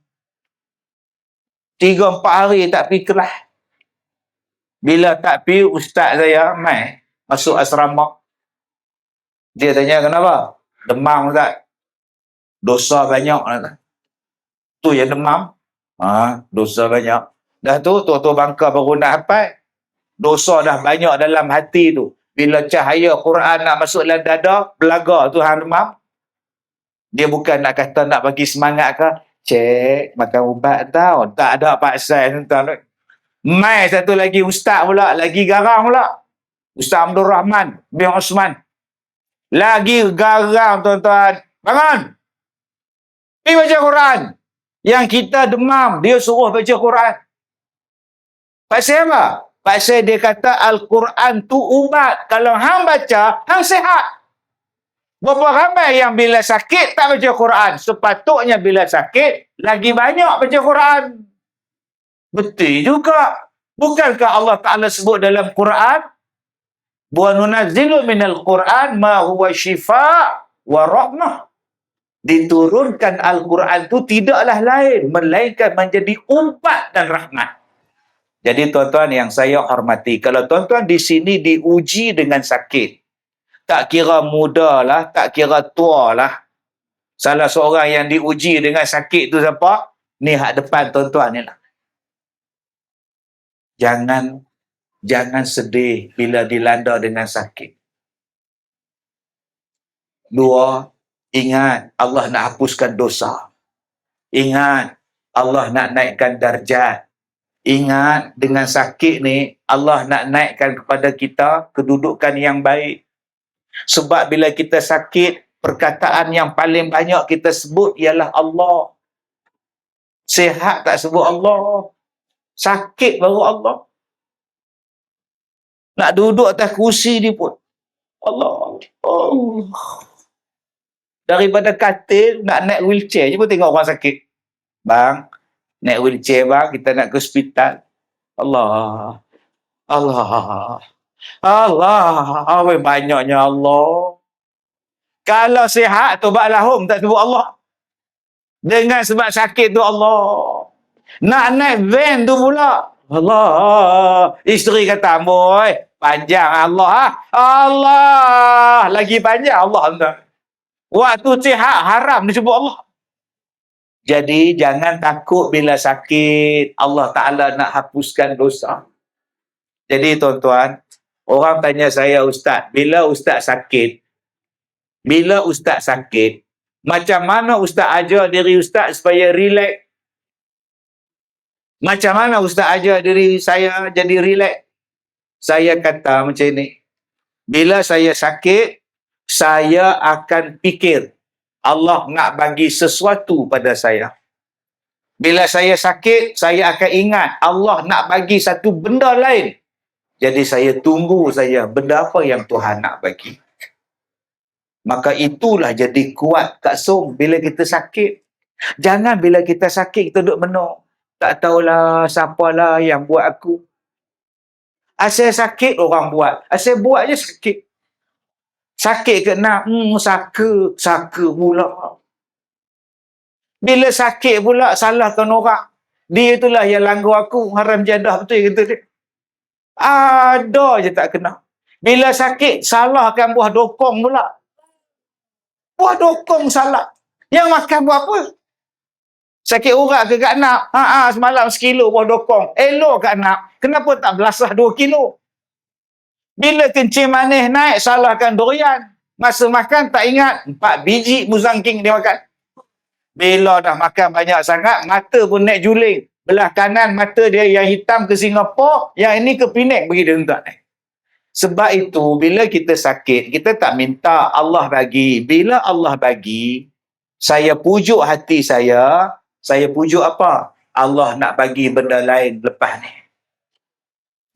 3-4 hari tak pergi kelas. Bila tak pergi, ustaz saya mai masuk asrama. Dia tanya, kenapa? Demam, ustaz. Dosa banyak. Tu yang demam. Dosa banyak. Dah tu, tua-tua bangka baru nak hafal. Dosa dah banyak dalam hati tu. Bila cahaya Quran nak masuk dalam dada, belaga tu hang demam. Dia bukan nak kata nak bagi semangat ke. Cik, makan ubat tau. Tak ada paksa, tuan-tuan. Mai satu lagi ustaz pula, lagi garang pula. Ustaz Abdul Rahman bin Osman. Lagi garang, tuan-tuan. Bangun! Pergi baca Quran. Yang kita demam, dia suruh baca Quran. Pasal apa? Pasal dia kata Al-Quran tu ubat. Kalau hang baca, hang sihat. Berapa ramai yang bila sakit tak baca Quran? Sepatutnya bila sakit, lagi banyak baca Quran. Betul juga. Bukankah Allah Ta'ala sebut dalam Quran? Wa nunazzilu minal Quran ma huwa syifa' wa rahmah. Diturunkan Al-Quran itu tidaklah lain, melainkan menjadi ubat dan rahmat. Jadi tuan-tuan yang saya hormati, kalau tuan-tuan di sini diuji dengan sakit, tak kira muda lah, tak kira tua lah. Salah seorang yang diuji dengan sakit tu siapa? Ni hak depan tuan-tuan ni lah. Jangan sedih bila dilanda dengan sakit. 2, ingat Allah nak hapuskan dosa. Ingat Allah nak naikkan darjat. Ingat dengan sakit ni Allah nak naikkan kepada kita kedudukan yang baik. Sebab bila kita sakit, perkataan yang paling banyak kita sebut ialah Allah. Sihat tak sebut Allah. Sakit baru Allah. Nak duduk atas kursi ni pun Allah. Daripada katil nak naik wheelchair je pun tengok orang sakit. Bang, naik wheelchair bang, kita nak ke hospital. Allah. Banyaknya Allah. Kalau sihat tu baklahum tak sebut Allah. Dengan sebab sakit tu Allah. Nak naik van tu pula. Allah. Isteri kata, boy, Panjang Allah. Allah. Lagi panjang Allah. Tuan. Waktu sihat haram disebut Allah. Jadi jangan takut bila sakit. Allah Ta'ala nak hapuskan dosa. Jadi tuan-tuan, orang tanya saya, Ustaz, bila Ustaz sakit, macam mana Ustaz ajar diri Ustaz supaya relax? Macam mana Ustaz ajar diri saya jadi relax? Saya kata macam ni, bila saya sakit, saya akan fikir Allah nak bagi sesuatu pada saya. Bila saya sakit, saya akan ingat Allah nak bagi satu benda lain. Jadi saya tunggu saya benda apa yang Tuhan nak bagi. Maka itulah jadi kuat Kak Som bila kita sakit. Jangan bila kita sakit kita duduk menung. Tak tahulah siapalah yang buat aku. Asal sakit orang buat. Asal buat je sakit. Sakit ke nak? Saka pula. Bila sakit pula salahkan orang. Dia itulah yang langgar aku. Haram jadah betul kata dia. Ada je tak kena. Bila sakit salahkan buah dokong pula. Buah dokong salah. Yang makan buah apa? Sakit urat ke kat nak? Semalam 1 kilo buah dokong. Elok kat nak. Kenapa tak belasah 2 kilo? Bila kencing manis naik, salahkan durian. Masa makan tak ingat, 4 biji muzangking dia makan. Bila dah makan banyak sangat, mata pun naik juling. Belah kanan mata dia yang hitam ke Singapura, yang ini ke Penang pergi dia tuan. Sebab itu, bila kita sakit, kita tak minta Allah bagi. Bila Allah bagi, saya pujuk hati saya pujuk apa? Allah nak bagi benda lain lepas ni.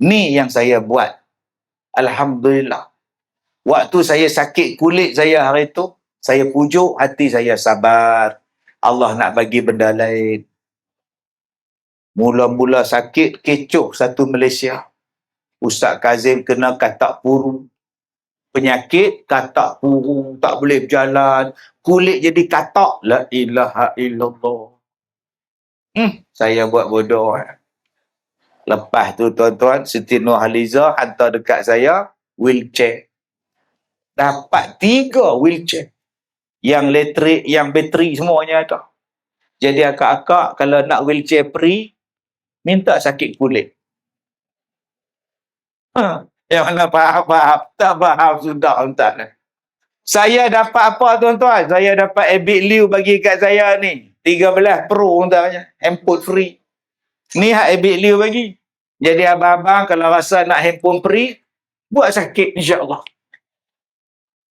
Ni yang saya buat. Alhamdulillah. Waktu saya sakit kulit saya hari tu, saya pujuk hati saya sabar. Allah nak bagi benda lain. Mula-mula sakit, kecoh satu Malaysia. Ustaz Kazim kena katak puru. Penyakit, katak puru, tak boleh berjalan. Kulit jadi katak. La ilaha illallah. Saya buat bodoh. Lepas tu tuan-tuan, Siti Nurhaliza hantar dekat saya wheelchair. Dapat 3 wheelchair. Yang elektrik, yang bateri semuanya ada. Jadi akak-akak kalau nak wheelchair free, minta sakit kulit. Yang mana faham-faham. Tak faham sudah tuan. Saya dapat apa tuan-tuan? Saya dapat Abid Liu bagi kat saya ni. 13 Pro tuan. Handphone free. Ni hak Abid Liu bagi. Jadi abang-abang kalau rasa nak handphone free, buat sakit insya-Allah.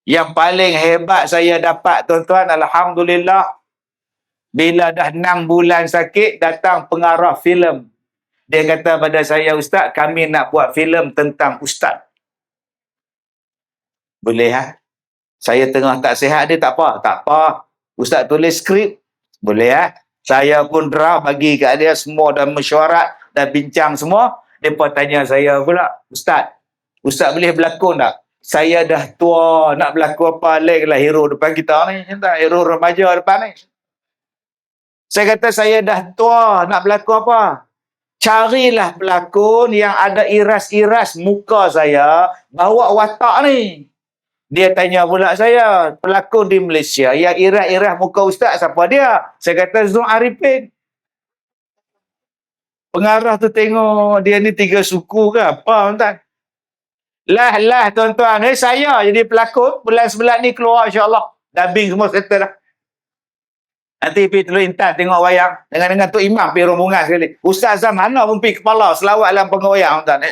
Yang paling hebat saya dapat tuan-tuan, alhamdulillah, bila dah 6 bulan sakit, datang pengarah filem. Dia kata pada saya, Ustaz, kami nak buat filem tentang Ustaz. Boleh Saya tengah tak sihat dia, tak apa. Tak apa. Ustaz tulis skrip. Boleh Saya pun draft bagi kat dia semua dan mesyuarat dan bincang semua. Dia pun tanya saya pula, Ustaz boleh berlakon tak? Saya dah tua, nak berlakon apa lagi lah hero depan kita ni. Hero remaja depan ni. Saya kata saya dah tua, nak berlakon apa? Carilah pelakon yang ada iras-iras muka saya, bawa watak ni. Dia tanya pula saya, pelakon di Malaysia yang iras-iras muka Ustaz, siapa dia? Saya kata Zul Arifin. Pengarah tu tengok, dia ni 3 suku ke apa, tuan? Lah, tuan-tuan. Saya jadi pelakon, bulan 9 ni keluar insya-Allah. Dubbing semua settle dah. Nanti pergi Teluk Intan tengok wayang. Dengan Tok Imam pergi rombongan sekali. Ustaz Azam mana pun pergi kepala selawat dalam pengawayang, tuan.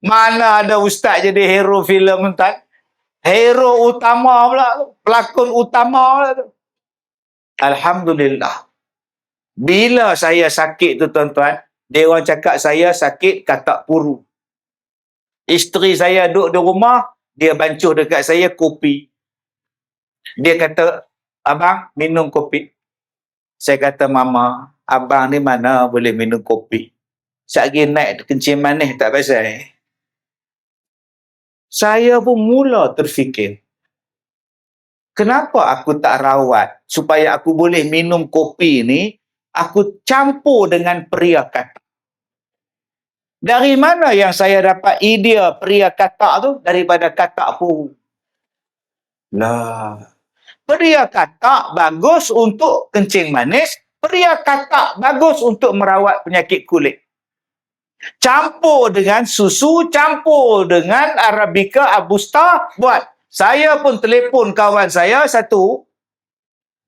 Mana ada ustaz jadi hero filem, tuan. Hero utama pula tu. Pelakon utama pula tu. Alhamdulillah. Bila saya sakit tu, tuan-tuan, dia orang cakap saya sakit katak puru. Isteri saya duduk di rumah, dia bancuh dekat saya kopi. Dia kata, abang minum kopi. Saya kata, mama, abang ni mana boleh minum kopi. Sekali naik kencing manis tak pasal. Saya pun mula terfikir, kenapa aku tak rawat supaya aku boleh minum kopi ni, aku campur dengan periakan. Dari mana yang saya dapat idea pria katak tu? Daripada katak puru. Lah, pria katak bagus untuk kencing manis, pria katak bagus untuk merawat penyakit kulit. Campur dengan susu, campur dengan Arabica Abusta, buat. Saya pun telefon kawan saya satu,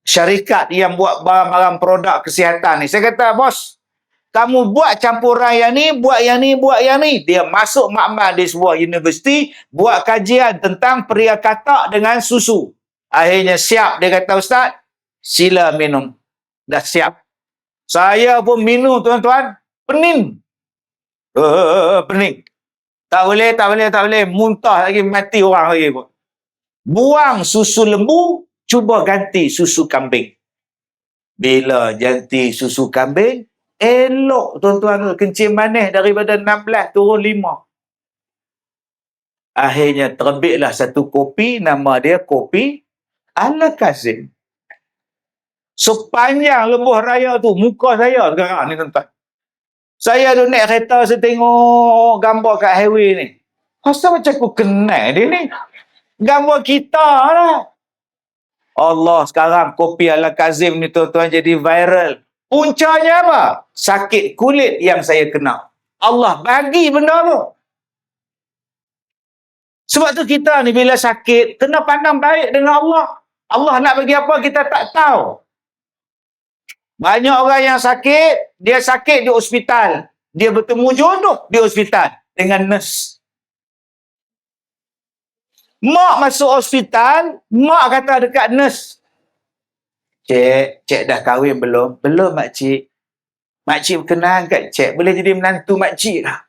syarikat yang buat barang-barang produk kesihatan ni. Saya kata, bos, kamu buat campuran yang ni, buat yang ni, buat yang ni. Dia masuk makmal di sebuah universiti, buat kajian tentang pria katak dengan susu. Akhirnya siap, dia kata, Ustaz, sila minum. Dah siap. Saya pun minum, tuan-tuan. Pening. Pening. Tak boleh. Muntah lagi, mati orang lagi pun. Buang susu lembu, cuba ganti susu kambing. Bila ganti susu kambing, elok tuan-tuan, kencing manis daripada 16 turun 5. Akhirnya terbitlah satu kopi, nama dia kopi Al-Kazim. Sepanjang lebuh raya tu, muka saya sekarang ni tuan-tuan. Saya duduk naik kereta, saya tengok gambar kat highway ni. Asal macam aku kenal dia ni. Gambar kita lah. Allah, sekarang kopi Al-Kazim ni tuan-tuan jadi viral. Puncanya apa? Sakit kulit yang saya kenal. Allah bagi benda tu. Sebab tu kita ni bila sakit, kena pandang baik dengan Allah. Allah nak bagi apa kita tak tahu. Banyak orang yang sakit, dia sakit di hospital. Dia bertemu jodoh di hospital dengan nurse. Mak masuk hospital, mak kata dekat nurse, Cik dah kahwin belum? Belum, makcik. Makcik berkenan kat cik, boleh jadi menantu makcik lah.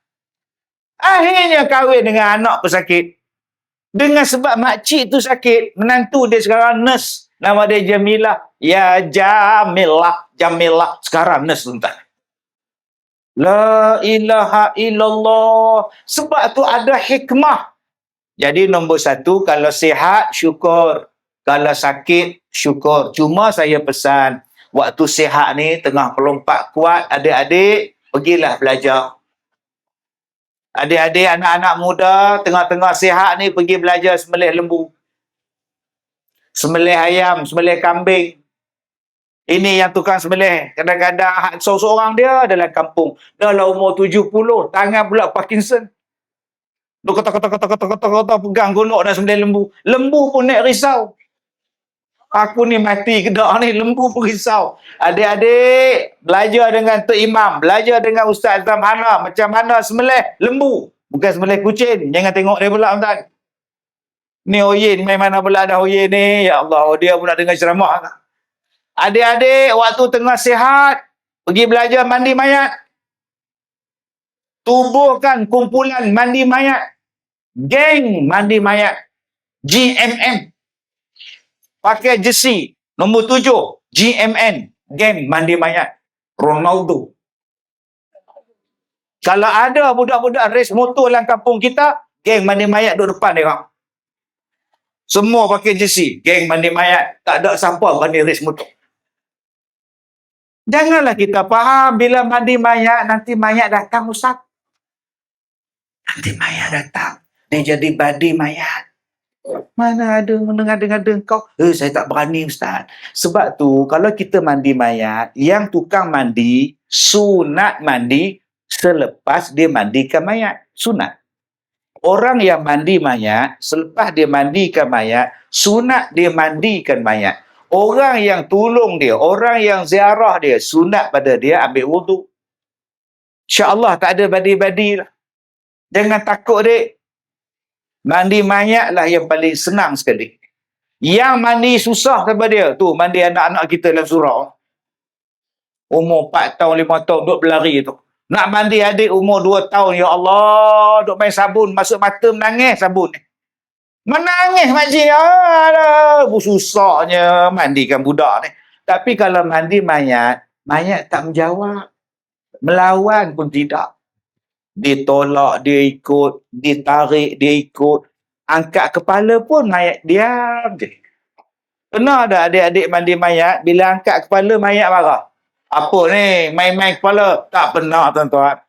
Akhirnya kahwin dengan anak pesakit. Dengan sebab makcik tu sakit, menantu dia sekarang nurse. Nama dia Jamilah. Ya Jamilah. Sekarang nurse tuan-tuan. La ilaha illallah. Sebab tu ada hikmah. Jadi nombor satu, kalau sihat, syukur. Kalau sakit, syukur. Cuma saya pesan, waktu sihat ni, tengah pelompat kuat, adik-adik, pergilah belajar. Adik-adik, anak-anak muda, tengah-tengah sihat ni, pergi belajar sembelih lembu. Sembelih ayam, sembelih kambing. Ini yang tukang sembelih. Kadang-kadang seorang dia dalam kampung. Dah lah umur 70, tangan pula Parkinson. Dia kata, pegang golok dan sembelih lembu. Lembu pun nak risau. Aku ni mati ke tak ni, lembu pun risau. Adik-adik, belajar dengan Tok Imam, belajar dengan Ustaz Azam Hana, macam mana sembelih lembu. Bukan sembelih kucing. Jangan tengok dia pula, tuan. Ni Oyin, main mana pula dah Oyin ni. Ya Allah, dia pun nak dengar ceramah. Adik-adik, waktu tengah sihat, pergi belajar mandi mayat. Tubuhkan kumpulan mandi mayat. Geng mandi mayat. GMM. Pakai jersey nombor 7. GMN. Geng mandi mayat. Ronaldo. Kalau ada budak-budak race motor dalam kampung kita, geng mandi mayat duduk depan dia. Semua pakai jersey. Geng mandi mayat. Tak ada siapa mandi race motor. Janganlah kita faham bila mandi mayat, nanti mayat datang, Ustaz. Nanti mayat datang. Dia jadi badi mayat. Mana ada dengar-dengar kau? Saya tak berani, Ustaz. Sebab tu, kalau kita mandi mayat, yang tukang mandi, sunat mandi selepas dia mandikan mayat. Sunat. Orang yang mandi mayat, selepas dia mandikan mayat, sunat dia mandikan mayat. Orang yang tolong dia, orang yang ziarah dia, sunat pada dia ambil wuduk. InsyaAllah tak ada badi-badi lah. Jangan takut, dek. Mandi mayat lah yang paling senang sekali. Yang mandi susah kepada dia, tu mandi anak-anak kita dalam surau. Umur 4 tahun, 5 tahun, duduk berlari tu. Nak mandi adik umur 2 tahun, ya Allah, duduk main sabun, masuk mata menangis sabun. Menangis makcik. Susahnya mandikan budak ni. Tapi kalau mandi mayat, mayat tak menjawab. Melawan pun tidak. Ditolak, dia ikut. Ditarik, dia ikut. Angkat kepala pun mayat diam je. Pernah ada adik-adik mandi mayat, bila angkat kepala mayat marah. Apa ni? Main-main kepala? Tak pernah, tuan-tuan.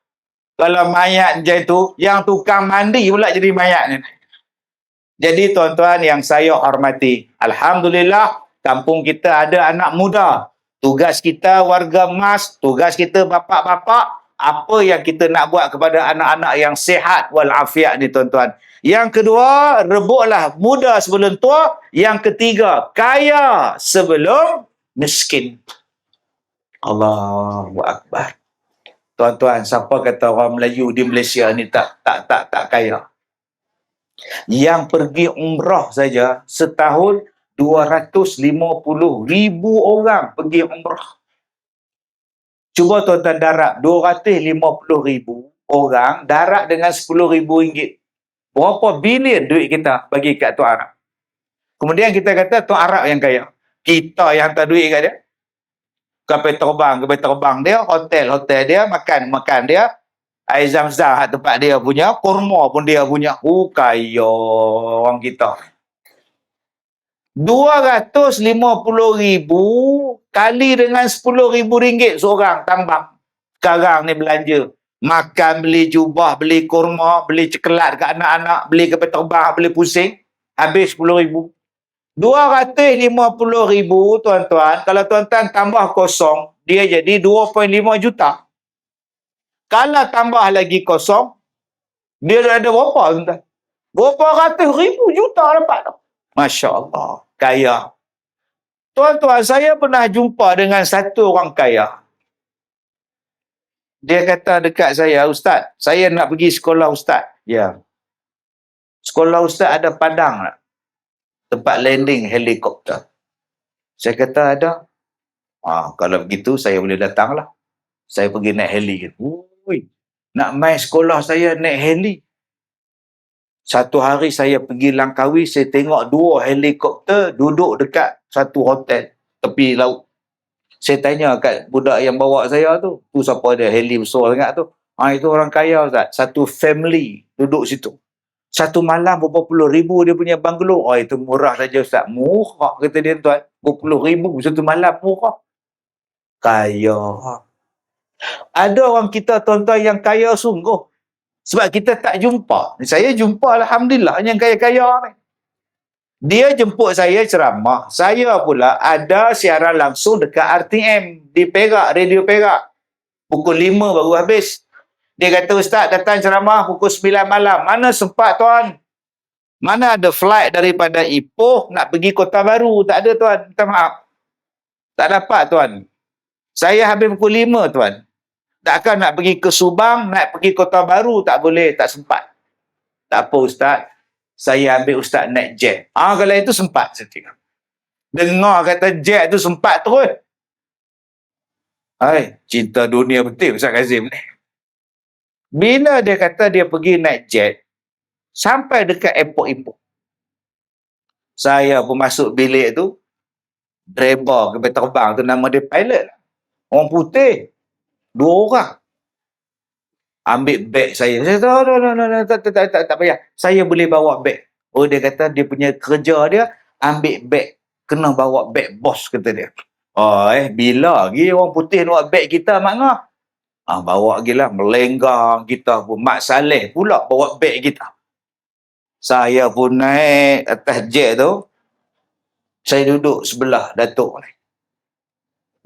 Kalau mayat macam tu, yang tukang mandi pula jadi mayat ni. Jadi tuan-tuan yang saya hormati, alhamdulillah kampung kita ada anak muda. Tugas kita warga emas, tugas kita bapa-bapa, apa yang kita nak buat kepada anak-anak yang sihat walafiat ni tuan-tuan. Yang kedua, rebutlah muda sebelum tua. Yang ketiga, kaya sebelum miskin. Allahu Akbar. Tuan-tuan, siapa kata orang Melayu di Malaysia ni tak kaya? Yang pergi umrah saja setahun 250,000 orang pergi umrah. Cuba tuan-tuan darab 250,000 orang darab dengan RM10,000. Berapa bilion duit kita bagi kat Tuan Arab? Kemudian kita kata Tuan Arab yang kaya. Kita yang hantar duit kat dia. Kapal terbang dia, hotel dia, makan dia. Air Zam-Zam tempat dia punya, kurma pun dia punya. Kaya orang kita. 250,000 kali dengan RM10,000 seorang tambang. Sekarang ni belanja. Makan, beli jubah, beli kurma, beli coklat kat anak-anak, beli kapal terbang, beli pusing. Habis RM10,000. 250,000 tuan-tuan. Kalau tuan-tuan tambah kosong, dia jadi 2.5 juta. Kalau tambah lagi kosong, dia ada berapa tuan-tuan? Berapa ratus ribu juta dapat tu. Masya Allah. Kaya. Tuan-tuan, saya pernah jumpa dengan satu orang kaya. Dia kata dekat saya, Ustaz, saya nak pergi sekolah Ustaz. Ya. Sekolah Ustaz ada padang tak? Tempat landing helikopter. Saya kata ada. Kalau begitu, saya boleh datang lah. Saya pergi naik heli. Ui, nak main sekolah saya naik heli. Satu hari saya pergi Langkawi, saya tengok 2 helikopter duduk dekat satu hotel tepi laut. Saya tanya kat budak yang bawa saya tu siapa dia, heli besar sangat tu. Itu orang kaya Ustaz. Satu family duduk situ. Satu malam berapa puluh ribu dia punya banglo. Itu murah saja Ustaz. Murah kata dia tuan. Berapa puluh ribu satu malam, murah. Kaya. Ada orang kita tuan-tuan yang kaya sungguh. Sebab kita tak jumpa. Saya jumpa alhamdulillah yang kaya-kaya ni. Dia jemput saya ceramah. Saya pula ada siaran langsung dekat RTM di Perak, Radio Perak. Pukul 5 baru habis. Dia kata, Ustaz datang ceramah pukul 9 malam. Mana sempat tuan? Mana ada flight daripada Ipoh nak pergi Kota Baru? Tak ada tuan. Minta maaf. Tak dapat tuan. Saya habis pukul 5 tuan. Takkan nak pergi ke Subang, nak pergi Kota Baru, tak boleh, tak sempat. Tak apa Ustaz. Saya ambil Ustaz naik jet. Kalau itu sempat. Saya tengok. Dengar kata jet tu sempat terus. Cinta dunia betul Ustaz Kazim ni. Bila dia kata dia pergi naik jet, sampai dekat airport Ipoh. Saya pun masuk bilik tu, driver kapal terbang tu nama dia pilot. Orang putih. 2 orang. Ambil beg saya. Saya kata, tak payah. Saya boleh bawa beg. Dia kata dia punya kerja dia, ambil beg. Kena bawa beg bos, kata dia. Bila lagi orang putih nak beg kita, Mak Ngah? Bawa lagi lah. Melenggang kita pun. Mak Saleh pula bawa beg kita. Saya pun naik atas jet tu. Saya duduk sebelah Datuk ni.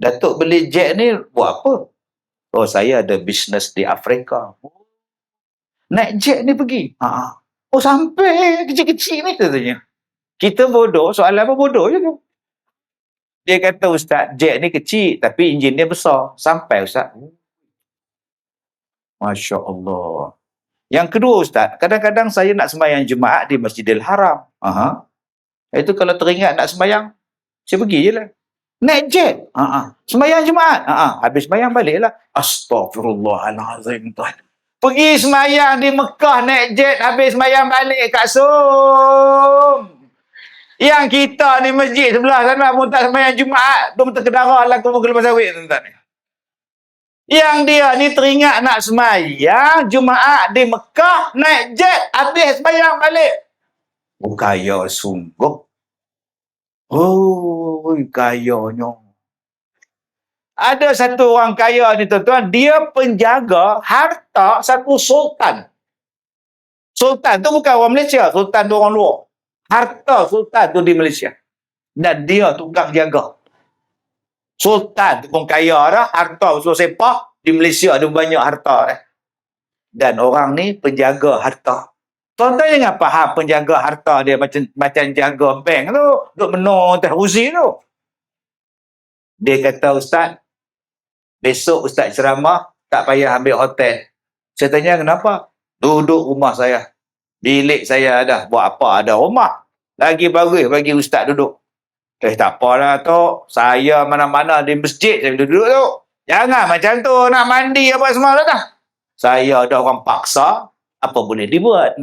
Datuk beli jet ni buat apa? Saya ada bisnes di Afrika. Naik jet ni pergi. Sampai kecil-kecil ni katanya. Kita bodoh, soalan apa bodoh je tu. Dia kata, Ustaz, jet ni kecil tapi enjin dia besar. Sampai Ustaz. Masya Allah. Yang kedua Ustaz, kadang-kadang saya nak sembahyang Jumaat di Masjidil Haram. Itu kalau teringat nak sembahyang, saya pergi je lah. Naik jet. Sembahyang Jumaat. Habis sembahyang baliklah. Astaghfirullahalazim tuan. Pergi sembahyang di Mekah naik jet, habis sembahyang balik kat Som. Yang kita ni masjid sebelah sana pun tak sembahyang Jumaat, belum terkedarah lah ke Kelapa Sawit tuan. Yang dia ni teringat nak sembahyang Jumaat di Mekah, naik jet, habis sembahyang balik. Kaya sungguh. Kayanya. Ada satu orang kaya ni tuan-tuan, dia penjaga harta satu sultan. Sultan tu bukan orang Malaysia, sultan tu orang luar. Harta sultan tu di Malaysia. Dan dia tukang jaga. Sultan tu pun kaya dah, harta usul sepah. Di Malaysia ada banyak harta dah. Dan orang ni penjaga harta. Tuan-tuan jangan faham penjaga harta dia macam jaga bank tu. Duk menung atas uzi tu. Dia kata, Ustaz, besok Ustaz ceramah, tak payah ambil hotel. Saya tanya, kenapa? Duduk rumah saya. Bilik saya dah. Buat apa ada rumah? Lagi bagus bagi Ustaz duduk. Tak apalah tu. Saya mana-mana di masjid saya duduk tu. Jangan macam tu. Nak mandi apa semua dah. Saya ada orang paksa. Apa boleh dibuat?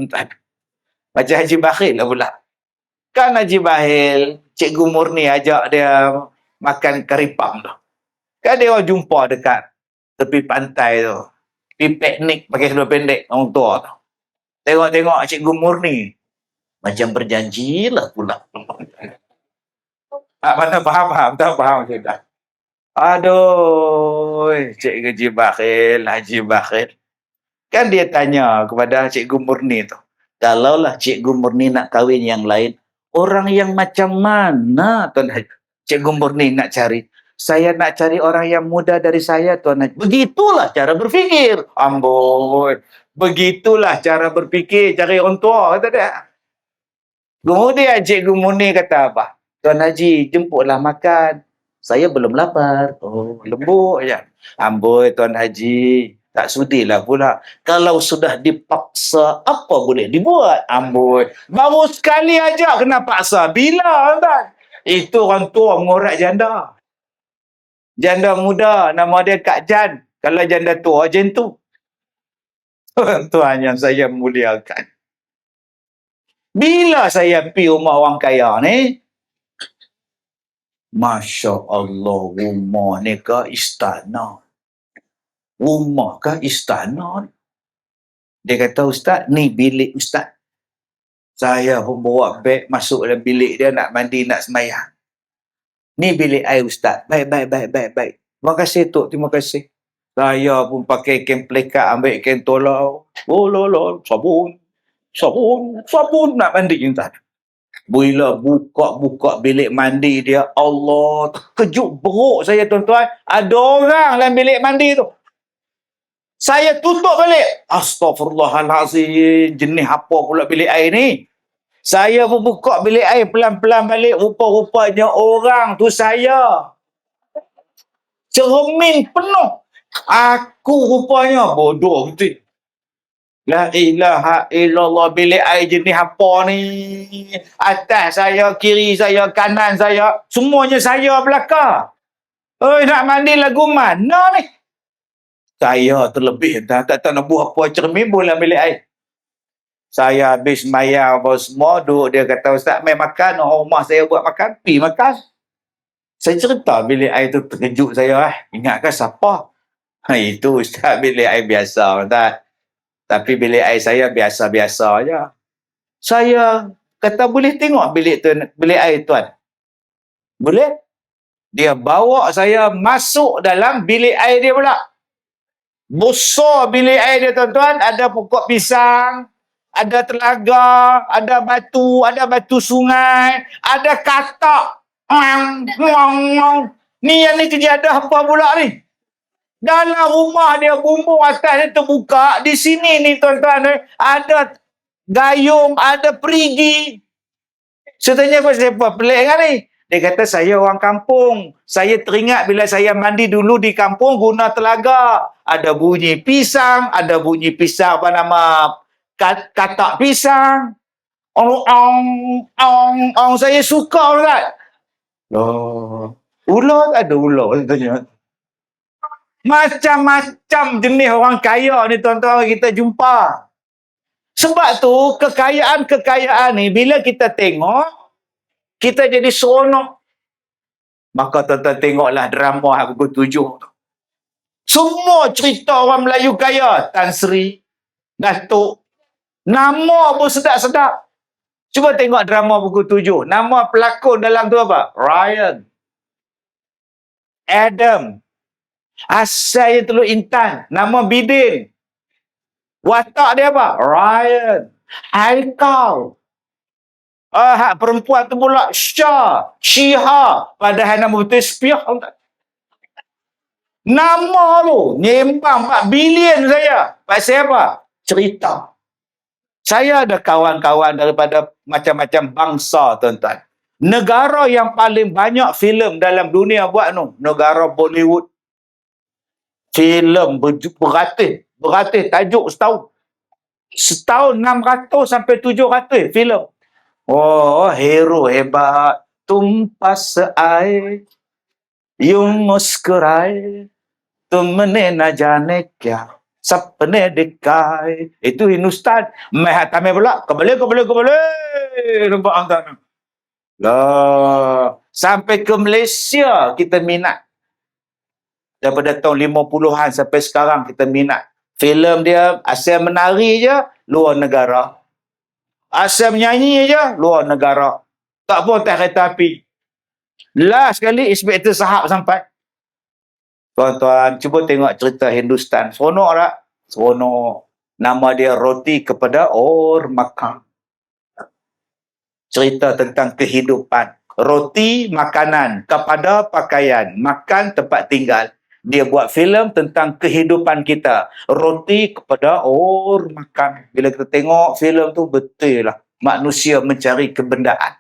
Macam Haji Bakhil lah pula. Kan Haji Bakhil, Cikgu Murni ajak dia makan karipam tu. Kan dia orang jumpa dekat tepi pantai tu. Pergi piknik pakai seluar pendek orang tua tu. Tengok-tengok Cikgu Murni. Macam berjanjilah pula. Mana faham? Tak faham kita. Aduh, Cikgu Haji Bakhil, Haji Bakhil. Kan dia tanya kepada Cikgu Murni tu. Kalaulah Cikgu Murni nak kahwin yang lain, orang yang macam mana Tuan Haji? Cikgu Murni nak cari. Saya nak cari orang yang muda dari saya, Tuan Haji. Begitulah cara berfikir. Amboi. Begitulah cara berfikir, cari orang tua, kata dia. Kemudian Cikgu Murni kata apa? Tuan Haji, jemputlah makan. Saya belum lapar. Oh, lembut je. Amboi, Tuan Haji. Tak sudilah pula. Kalau sudah dipaksa, apa boleh dibuat? Amboi. Baru sekali aja kena paksa. Bila, Tuan? Itu orang tua mengorak janda. Janda muda, nama dia Kak Jan. Kalau janda tua, macam tu. Tuan yang saya muliakan. Bila saya pergi rumah orang kaya ni, Masya Allah, rumah ni ke istana. Rumah ke istana. Dia kata, Ustaz, ni bilik Ustaz. Saya pun bawa beg masuk dalam bilik dia, nak mandi, nak semayang. Ni bilik air Ustaz. Baik. Terima kasih, Tok. Terima kasih. Saya pun pakai kain pelekat, ambil kain tolau. Oh, lolo, sabun. Nak mandi, Ustaz. Bila buka bilik mandi dia, Allah, terkejut beruk saya, tuan-tuan. Ada orang dalam bilik mandi tu. Saya tutup balik. Astaghfirullahalazim. Jenis apa pula bilik air ni? Saya pun buka bilik air pelan-pelan balik. Rupa-rupanya orang tu saya. Cermin penuh. Aku rupanya bodoh betul. La ilaha illallah, bilik air jenis apa ni? Atas saya, kiri saya, kanan saya, semuanya saya belakang. Nak mandi lagu mana ni? Saya terlebih tak nak buat apa cermin bola bilik air. Saya habis mayar apa semua, duduk dia kata, Ustaz, mai makan, orang rumah saya buat makan, pergi makan. Saya cerita bilik air tu terkejut saya. Ingatkan siapa? Itu Ustaz, bilik air biasa, Ustaz. Tapi bilik air saya biasa-biasa aja. Saya kata, boleh tengok bilik air tuan? Boleh? Dia bawa saya masuk dalam bilik air dia pula. Besar bilik air dia, tuan-tuan. Ada pokok pisang, ada telaga, ada batu sungai, ada katak. Ni yang ni kejadian apa pula ni? Dalam rumah dia, bumbung atas dia terbuka. Di sini ni, tuan-tuan, ada gayung, ada perigi. Saya tanya, siapa pelik kan ni? Dia kata, saya orang kampung. Saya teringat bila saya mandi dulu di kampung guna telaga. Ada bunyi pisang, apa nama, katak pisang. Saya suka, kan? Ular ada ular, saya tanya. Macam-macam jenis orang kaya ni, tuan-tuan, kita jumpa. Sebab tu, kekayaan ni, bila kita tengok, kita jadi seronok. Maka tuan-tuan tengoklah drama pukul 7 tu. Semua cerita orang Melayu kaya. Tan Sri, Datuk. Nama pun sedap-sedap. Cuba tengok drama pukul 7. Nama pelakon dalam tu apa? Ryan, Adam, Asal je Teluk Intan. Nama Bidin. Watak dia apa? Ryan. Haikal. Hak perempuan tu pula Syah. Syiha. Padahal nama betul Spiah. Nama tu. Nyembang 4 bilion saya. Pasal apa? Cerita. Saya ada kawan-kawan daripada macam-macam bangsa, tuan-tuan. Negara yang paling banyak filem dalam dunia buat tu, negara Bollywood. Filem beratus tajuk setahun. Setahun 600 sampai 700 filem. Oh, hero hebat. Tumpas air, yung muskuraए, तुमने न जाने क्या सपने दिखाए. Itu Hindustan. Mai Tamil pula. Kebalik. Nampak angkat. Lah. Sampai ke Malaysia kita minat. Daripada tahun 50-an sampai sekarang kita minat. Filem dia asal menari je, luar negara. Asal menyanyi je, luar negara. Tak pun tak kereta api. Last sekali Inspektor Sahab sampai. Tuan-tuan, cuba tengok cerita Hindustan. Seronok tak? Seronok. Nama dia Roti Kepada Or Makan. Cerita tentang kehidupan. Roti, makanan. Kepada pakaian. Makan, tempat tinggal. Dia buat filem tentang kehidupan kita. Roti Kepada Or Makan. Bila kita tengok filem tu, betul lah. Manusia mencari kebendaan.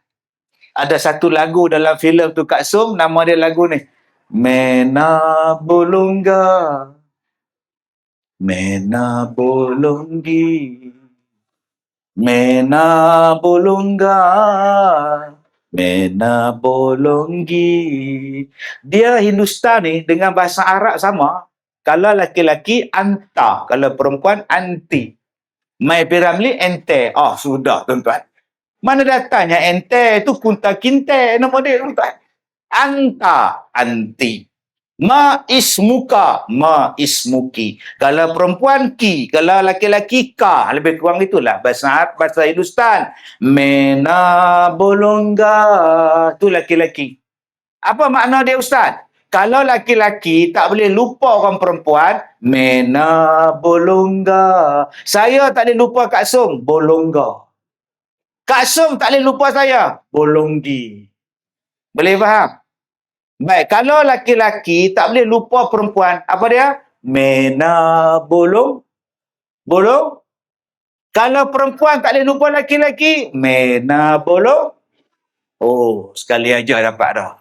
Ada satu lagu dalam filem tu, Kak Som, nama dia lagu ni. Mena bolonga, Mena bolongi, Mena bolonga, Mena bolongi. Dia Hindustan ni dengan bahasa Arab sama. Kalau laki-laki anta, kalau perempuan anti. Mai Piramli ente. Oh, sudah tuan-tuan. Mana datanya ente tu kunta kinte nama dia tuan-tuan. Anta, anti. Ma ismuka, ma ismuki. Kalau perempuan ki, kalau laki-laki ka. Lebih kurang itulah bahasa Hindustan. Mena bolonga. Tu laki-laki. Apa makna dia ustaz? Kalau laki-laki tak boleh lupa orang perempuan, mena bolonga. Saya tak boleh lupa Kak Som, bolonga. Kak Som tak boleh lupa saya, bolonggi. Boleh faham? Baik, kalau laki-laki tak boleh lupa perempuan, apa dia? Mena bolong. Bolong. Kalau perempuan tak boleh lupa laki-laki, mena bolong. Oh, sekali aja dapat dah.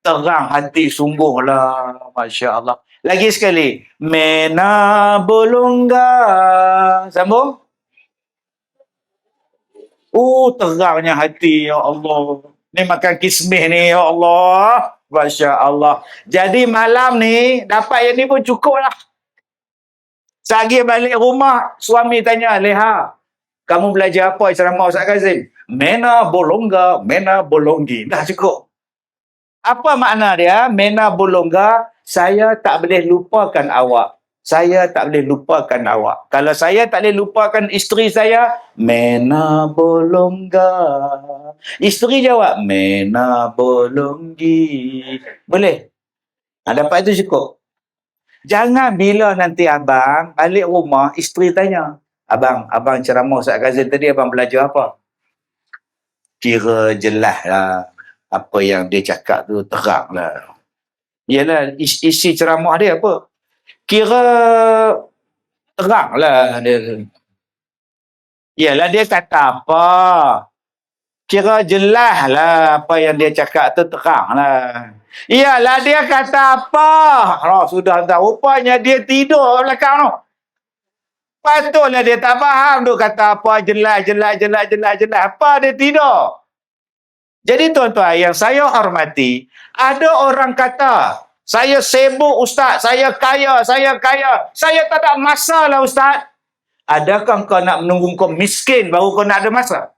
Terang hati sungguhlah. Masya Allah. Lagi sekali. Mena bolongga. Sambung. Oh, terangnya hati, ya Allah. Ni makan kismih ni, ya Allah. Masya Allah. Jadi malam ni, dapat yang ni pun cukup lah. Sehari balik rumah, suami tanya, Leha, kamu belajar apa ceramah Ustaz Kazim? Mena bolongga, mena bolonggi. Dah cukup. Apa makna dia? Mena bolongga, saya tak boleh lupakan awak. Saya tak boleh lupakan awak. Kalau saya tak boleh lupakan isteri saya, mena bolongga. Isteri jawab, mena bolonggi. Boleh? Dapat itu cukup. Jangan bila nanti abang balik rumah, isteri tanya, abang ceramah Ustaz Kazim tadi, abang belajar apa? Kira jelas lah. Apa yang dia cakap tu terang lah. Yalah, isi ceramah dia apa? Kira terang lah dia. Yalah, dia kata apa? Kira jelas lah apa yang dia cakap tu terang lah. Iyalah, dia kata apa? Oh, sudah tak. Rupanya dia tidur belakang tu. Patutlah dia tak faham tu kata apa jelas. Apa dia tidur? Jadi tuan-tuan yang saya hormati, ada orang kata, saya sibuk ustaz, saya kaya. Saya tak ada masa lah ustaz. Adakah kau nak menunggu kau miskin baru kau nak ada masa?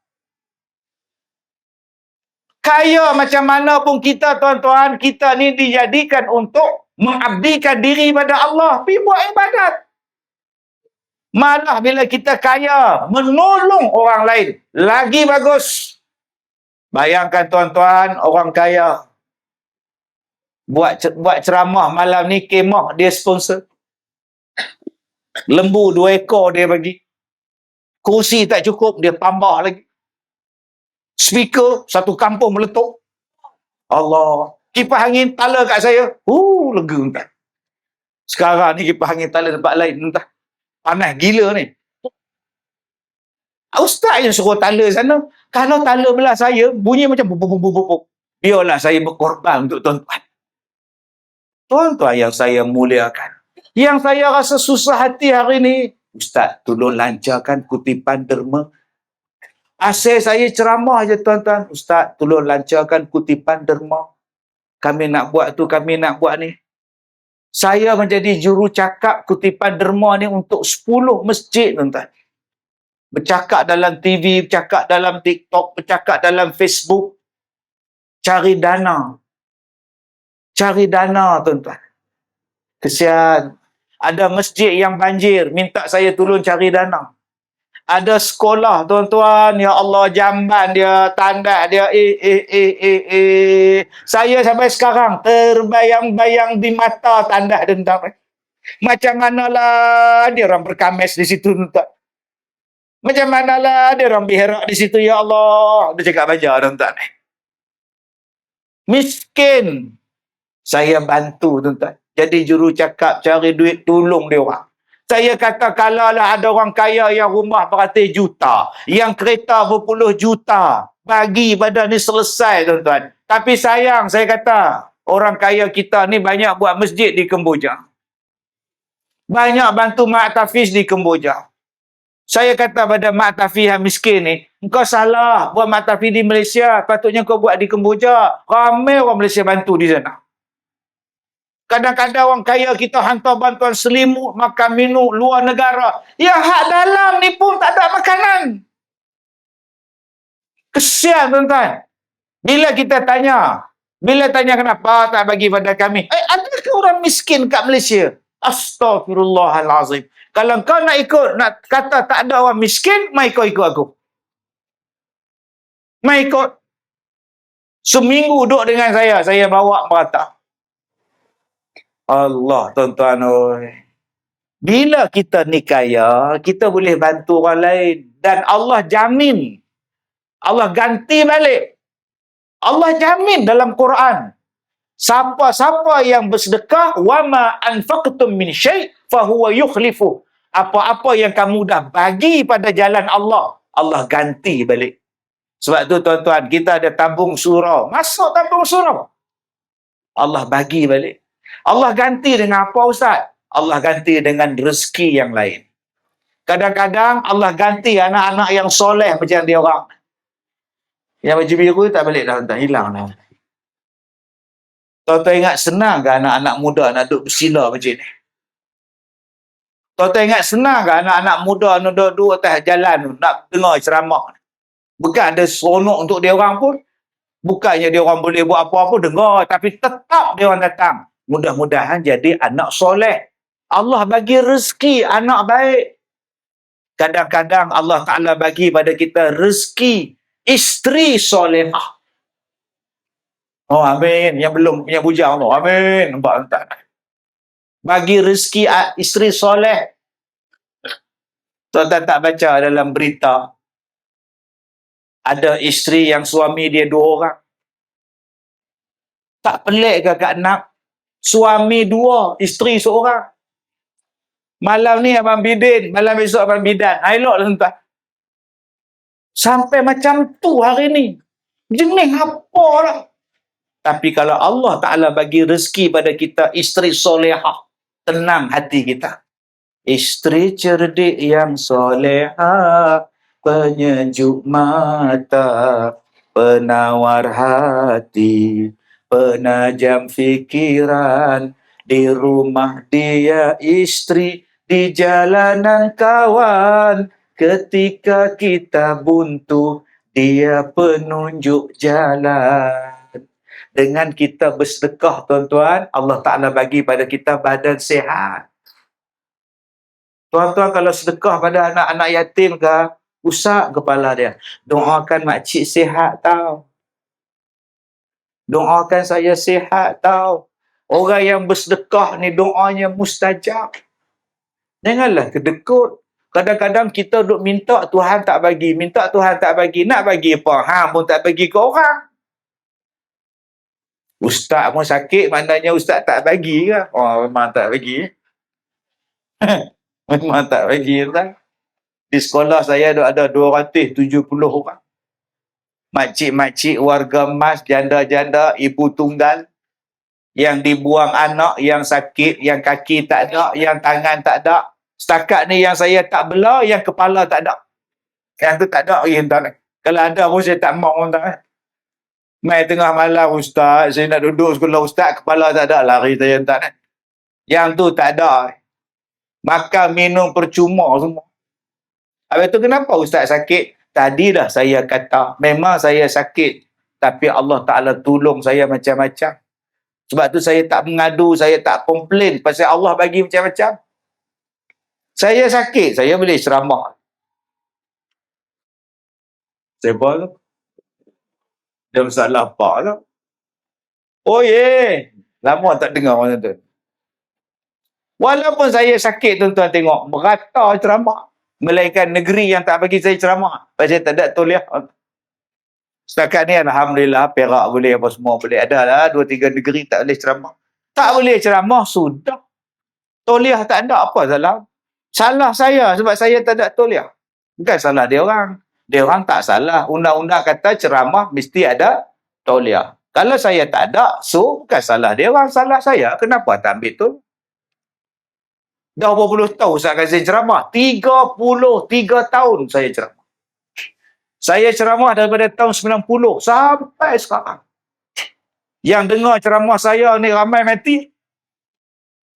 Kaya macam mana pun kita tuan-tuan, kita ni dijadikan untuk mengabdikan diri pada Allah. Pergi buat ibadat. Malah bila kita kaya, menolong orang lain. Lagi bagus. Bayangkan tuan-tuan, orang kaya. buat ceramah malam ni, kemah dia sponsor. Lembu 2 ekor dia bagi. Kursi tak cukup, dia tambah lagi. Speaker satu kampung meletup. Allah. Kipas angin tala kat saya. Lega entah. Sekarang ni kipas angin tala tempat lain entah. Panas gila ni. Ustaz yang suruh tala sana. Kalau tala belah saya, bunyi macam bubuk. Biarlah saya berkorban untuk tuan-tuan. Tuan-tuan yang saya muliakan. Yang saya rasa susah hati hari ni, Ustaz, tolong lancarkan kutipan derma. Asyik saya ceramah je tuan-tuan. Ustaz, tolong lancarkan kutipan derma. Kami nak buat tu, kami nak buat ni. Saya menjadi juru cakap kutipan derma ni untuk 10 masjid tuan-tuan. Bercakap dalam TV, bercakap dalam TikTok, bercakap dalam Facebook. Cari dana. Cari dana tuan-tuan. Kesian. Ada masjid yang banjir, minta saya tolong cari dana. Ada sekolah tuan-tuan, ya Allah, jamban dia, tanda dia, Saya sampai sekarang terbayang-bayang di mata tanda dendam. Macam manalah dia orang berkamis di situ tuan-tuan. Macam manalah dia orang berherak di situ, ya Allah. Dia cakap baca tuan-tuan. Miskin. Saya bantu tuan-tuan. Jadi juru cakap, cari duit, tolong dia orang. Saya kata, kalau lah ada orang kaya yang rumah beratus juta, yang kereta berpuluh juta, bagi pada ni selesai tuan-tuan. Tapi sayang, saya kata, orang kaya kita ni banyak buat masjid di Kemboja. Banyak bantu Mak Tafiz di Kemboja. Saya kata pada Mak Tafiz yang miskin ni, engkau salah buat Mak Tafiz di Malaysia, patutnya kau buat di Kemboja. Ramai orang Malaysia bantu di sana. Kadang-kadang orang kaya kita hantar bantuan selimut, makan minum luar negara. Yang hak dalam ni pun tak ada makanan. Kesian tuan-tuan. Bila tanya kenapa tak bagi pada kami? Adakah orang miskin kat Malaysia? Astaghfirullahalazim. Kalau kau nak kata tak ada orang miskin, mai kau ikut aku. Mai ikut. Seminggu duduk dengan saya bawa merata. Allah, tuan-tuan oi. Bila kita ni kaya, kita boleh bantu orang lain. Dan Allah jamin. Allah ganti balik. Allah jamin dalam Quran. Siapa-siapa yang bersedekah, wama anfaqtum min syai' fahuwa yukhlifu. Apa-apa yang kamu dah bagi pada jalan Allah, Allah ganti balik. Sebab tu tuan-tuan, kita ada tabung surau. Masuk tabung surau. Allah bagi balik. Allah ganti dengan apa Ustaz? Allah ganti dengan rezeki yang lain. Kadang-kadang Allah ganti anak-anak yang soleh macam dia orang. Yang baju biru tak balik dah, tak hilang dah. Tuan-tuan ingat senang ke anak-anak muda nak duduk bersila macam ni? Tuan-tuan ingat senang ke anak-anak muda nak duduk atas jalan nak dengar ceramah? Bukan ada seronok untuk dia orang pun. Bukannya dia orang boleh buat apa-apa dengar, tapi tetap dia orang datang. Mudah-mudahan jadi anak soleh. Allah bagi rezeki anak baik. Kadang-kadang Allah Ta'ala bagi pada kita rezeki isteri solehah. Oh amin. Yang belum punya bujang tu. Amin. Nampak tak? Bagi rezeki isteri soleh. Tuan-tuan tak baca dalam berita. Ada isteri yang suami dia 2 orang. Tak pelik ke Kak Nak? Suami 2, isteri 1. Malam ni Abang Bidin, malam esok Abang Bidan. Elok lah tuan-tuan. Sampai macam tu hari ni. Jenis apa lah. Tapi kalau Allah Ta'ala bagi rezeki pada kita, isteri solehah, tenang hati kita. Isteri cerdik yang solehah, penyejuk mata, penawar hati, penajam fikiran. Di rumah dia istri, di jalanan kawan. Ketika kita buntu, dia penunjuk jalan. Dengan kita bersedekah tuan-tuan, Allah Ta'ala bagi pada kita badan sihat. Tuan-tuan kalau sedekah pada anak-anak yatim ke, usap kepala dia. Doakan makcik sihat tau. Doakan saya sihat tau. Orang yang bersedekah ni doanya mustajab. Janganlah kedekut. Kadang-kadang kita duk minta Tuhan tak bagi, minta Tuhan tak bagi. Nak bagi apa? Hang pun tak bagi ke orang. Ustaz pun sakit, maknanya ustaz tak bagi ke? Oh, memang tak bagi. Memang tak bagi. Tak? Di sekolah saya ada 270 orang. Makcik-makcik, warga emas, janda-janda, ibu tunggal. Yang dibuang anak, yang sakit, yang kaki tak ada, yang tangan tak ada. Setakat ni yang saya tak bela, yang kepala tak ada. Yang tu tak ada, kalau ada pun saya tak mau. Mai tengah malam, ustaz, saya nak duduk sekolah ustaz, kepala tak ada, lari saya tak. Yang tu tak ada. Makan, minum percuma semua. Habis tu kenapa ustaz sakit? Tadi dah saya kata, memang saya sakit. Tapi Allah Ta'ala tolong saya macam-macam. Sebab tu saya tak mengadu, saya tak komplain. Pasal Allah bagi macam-macam. Saya sakit, saya boleh ceramah. Siapa tu? Dia masalah apa tu? Oh lama tak dengar macam tu. Walaupun saya sakit, tuan-tuan tengok, merata ceramah. Melainkan negeri yang tak bagi saya ceramah. Pasal tak ada toliah. Setakat ni Alhamdulillah, Perak boleh, apa semua boleh. Ada lah 2-3 negeri tak boleh ceramah. Tak boleh ceramah, sudah. Toliah tak ada, apa salah? Salah saya sebab saya tak ada toliah. Bukan salah dia orang. Dia orang tak salah. Undang-undang kata ceramah mesti ada toliah. Kalau saya tak ada, so bukan salah dia orang, salah saya. Kenapa tak ambil tu? Dah berapa puluh tahun Ustaz Kazim ceramah? 33 tahun saya ceramah. Saya ceramah daripada tahun 90 sampai sekarang. Yang dengar ceramah saya ni ramai mati.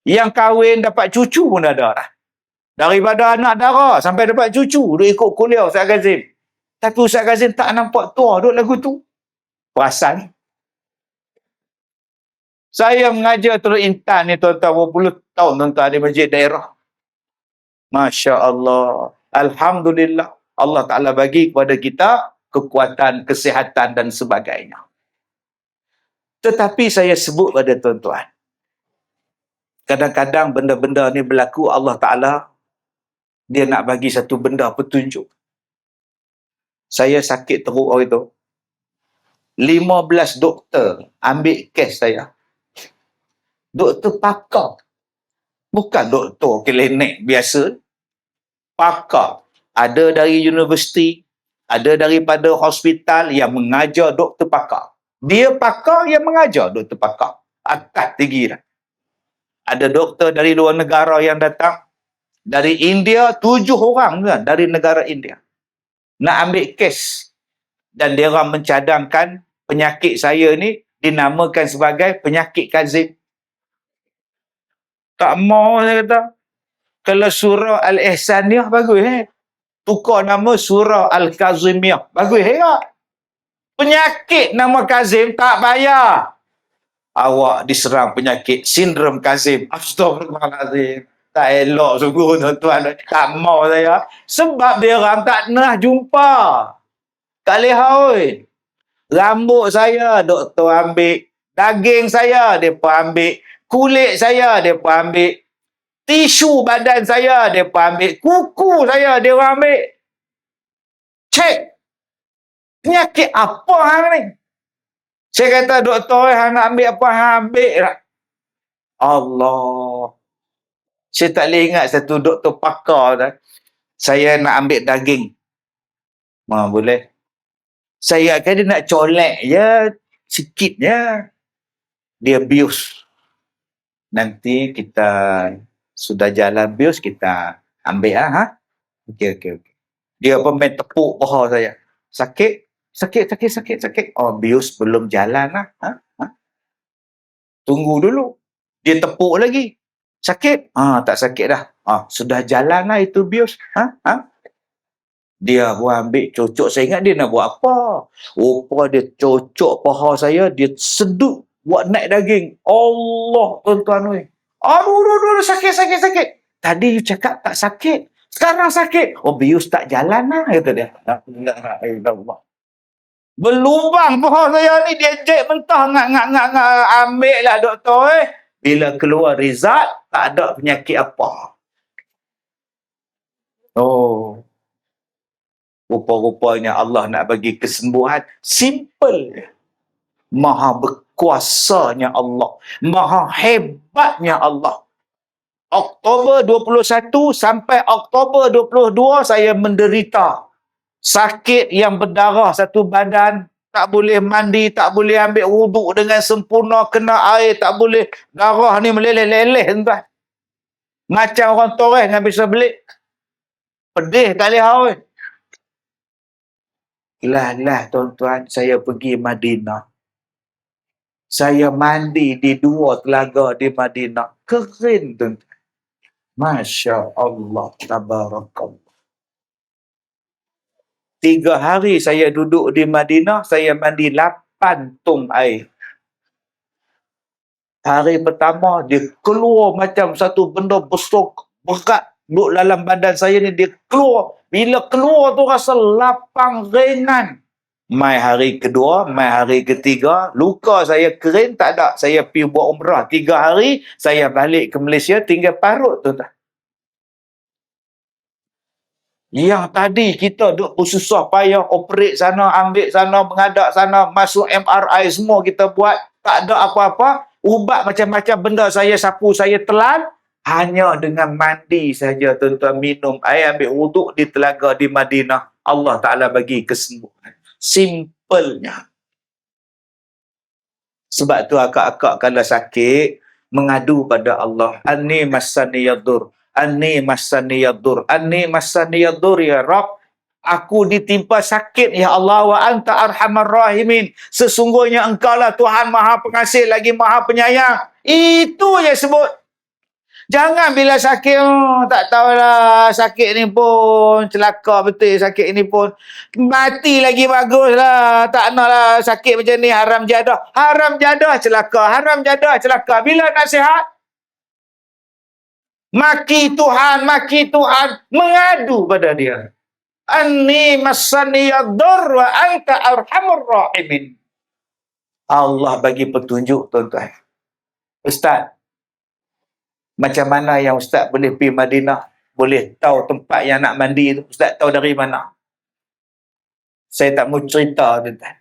Yang kahwin dapat cucu pun ada dah. Daripada anak dara sampai dapat cucu, duk ikut kuliah Ustaz Kazim. Tapi Ustaz Kazim tak nampak tua duk lagu tu. Perasan. Saya mengajar terus intan ni tuan-tuan berapa puluh tahun tuan-tuan di masjid daerah. Masya Allah. Alhamdulillah. Allah Ta'ala bagi kepada kita kekuatan, kesihatan dan sebagainya. Tetapi saya sebut pada tuan-tuan. Kadang-kadang benda-benda ni berlaku, Allah Ta'ala dia nak bagi satu benda petunjuk. Saya sakit teruk hari tu. 15 doktor ambil kes saya. Doktor pakar. Bukan doktor klinik biasa. Pakar. Ada dari universiti, ada daripada hospital yang mengajar doktor pakar. Dia pakar yang mengajar doktor pakar. Akad tinggi dah. Ada doktor dari luar negara yang datang. Dari India, 7 orang kan, dari negara India. Nak ambil kes. Dan dia orang mencadangkan penyakit saya ni dinamakan sebagai penyakit Kazim. Tak mau saya kata. Kalau surah Al-Ihsaniyah bagus tukar nama surah Al-Kazimiyah. Bagus penyakit nama Kazim tak bayar. Awak diserang penyakit sindrom Kazim. Astagfirullahaladzim. Tak elok sungguh tuan-tuan. Tak mau saya. Sebab dia orang tak pernah jumpa. Tak lehoi. Rambut saya doktor ambil. Daging saya mereka ambil. Kulit saya mereka ambil. Tisu badan saya mereka ambil. Kuku saya dia orang ambil. Cek. Penyakit apa hang ni? Saya kata doktor hang nak ambil apa hang ambil lah. Allah. Saya tak boleh ingat satu doktor pakar dah. Saya nak ambil daging. Boleh. Saya kan dia nak colek je. Sikit je. Dia bius. Nanti kita sudah jalan bius, kita ambil lah. Okey. Dia pun main tepuk paha saya. Sakit. Oh, bius belum jalan lah. Tunggu dulu. Dia tepuk lagi. Sakit? Tak sakit dah. Sudah jalan lah itu bius. Dia buat ambil cocok. Saya ingat dia nak buat apa. Dia cocok paha saya. Dia sedut. Buat naik daging. Allah tuan-tuan. Aduh, sakit. Tadi you cakap tak sakit. Sekarang sakit. Bius tak jalan lah. Kata dia. Berlubang paha saya ni. Dia jek mentah. Ambil lah doktor. Bila keluar result, tak ada penyakit apa. Oh, rupa-rupanya Allah nak bagi kesembuhan. Simple. Maha berkuasanya Allah. Maha hebatnya Allah. Oktober 21 sampai Oktober 22 saya menderita sakit yang berdarah satu badan, tak boleh mandi, tak boleh ambil wuduk dengan sempurna, kena air, tak boleh, darah ni meleleh-leleh tuan. Macam orang toreh dengan bisa belik. Pedih kali haus. Lah tuan-tuan, saya pergi Madinah. Saya mandi di 2 telaga di Madinah. Kering tuan-tuan. Masya Allah, tabarakallah. 3 hari saya duduk di Madinah, saya mandi 8 tong air. Hari pertama, dia keluar macam satu benda besar, berat, duduk dalam badan saya ni, dia keluar. Bila keluar tu rasa lapang, ringan. Mai hari kedua, mai hari ketiga, luka saya kering, tak ada. Saya pergi buat umrah 3 hari, saya balik ke Malaysia, tinggal parut tuan-tuan. Yang tadi kita duk bersusah payah operate sana, ambil sana, menghadap sana, masuk MRI semua kita buat, tak ada apa-apa. Ubat macam-macam benda saya sapu, saya telan. Hanya dengan mandi saja tuan-tuan, minum air, ambil wuduk di telaga di Madinah, Allah Ta'ala bagi kesembuhan. Simpelnya. Sebab tu akak-akak kalau sakit, mengadu pada Allah. Anni massani yadur. Anni massani yadur. Anni massani yadur ya Rabb. Aku ditimpa sakit ya Allah, wa anta arhamar rahimin. Sesungguhnya engkaulah Tuhan Maha Pengasih lagi Maha Penyayang. Itu je sebut. Jangan bila sakit, tak tahulah sakit ni pun celaka betul, sakit ni pun mati lagi baguslah. Tak naklah sakit macam ni, haram jadah. Haram jadah celaka, haram jadah celaka. Bila nasihat? Maki Tuhan, mengadu pada dia. Anni massani yadur wa anta arhamur rahimin. Allah bagi petunjuk tuan-tuan. Ustaz, macam mana yang Ustaz boleh pergi Madinah? Boleh tahu tempat yang nak mandi tu? Ustaz tahu dari mana? Saya tak mau cerita tuan-tuan.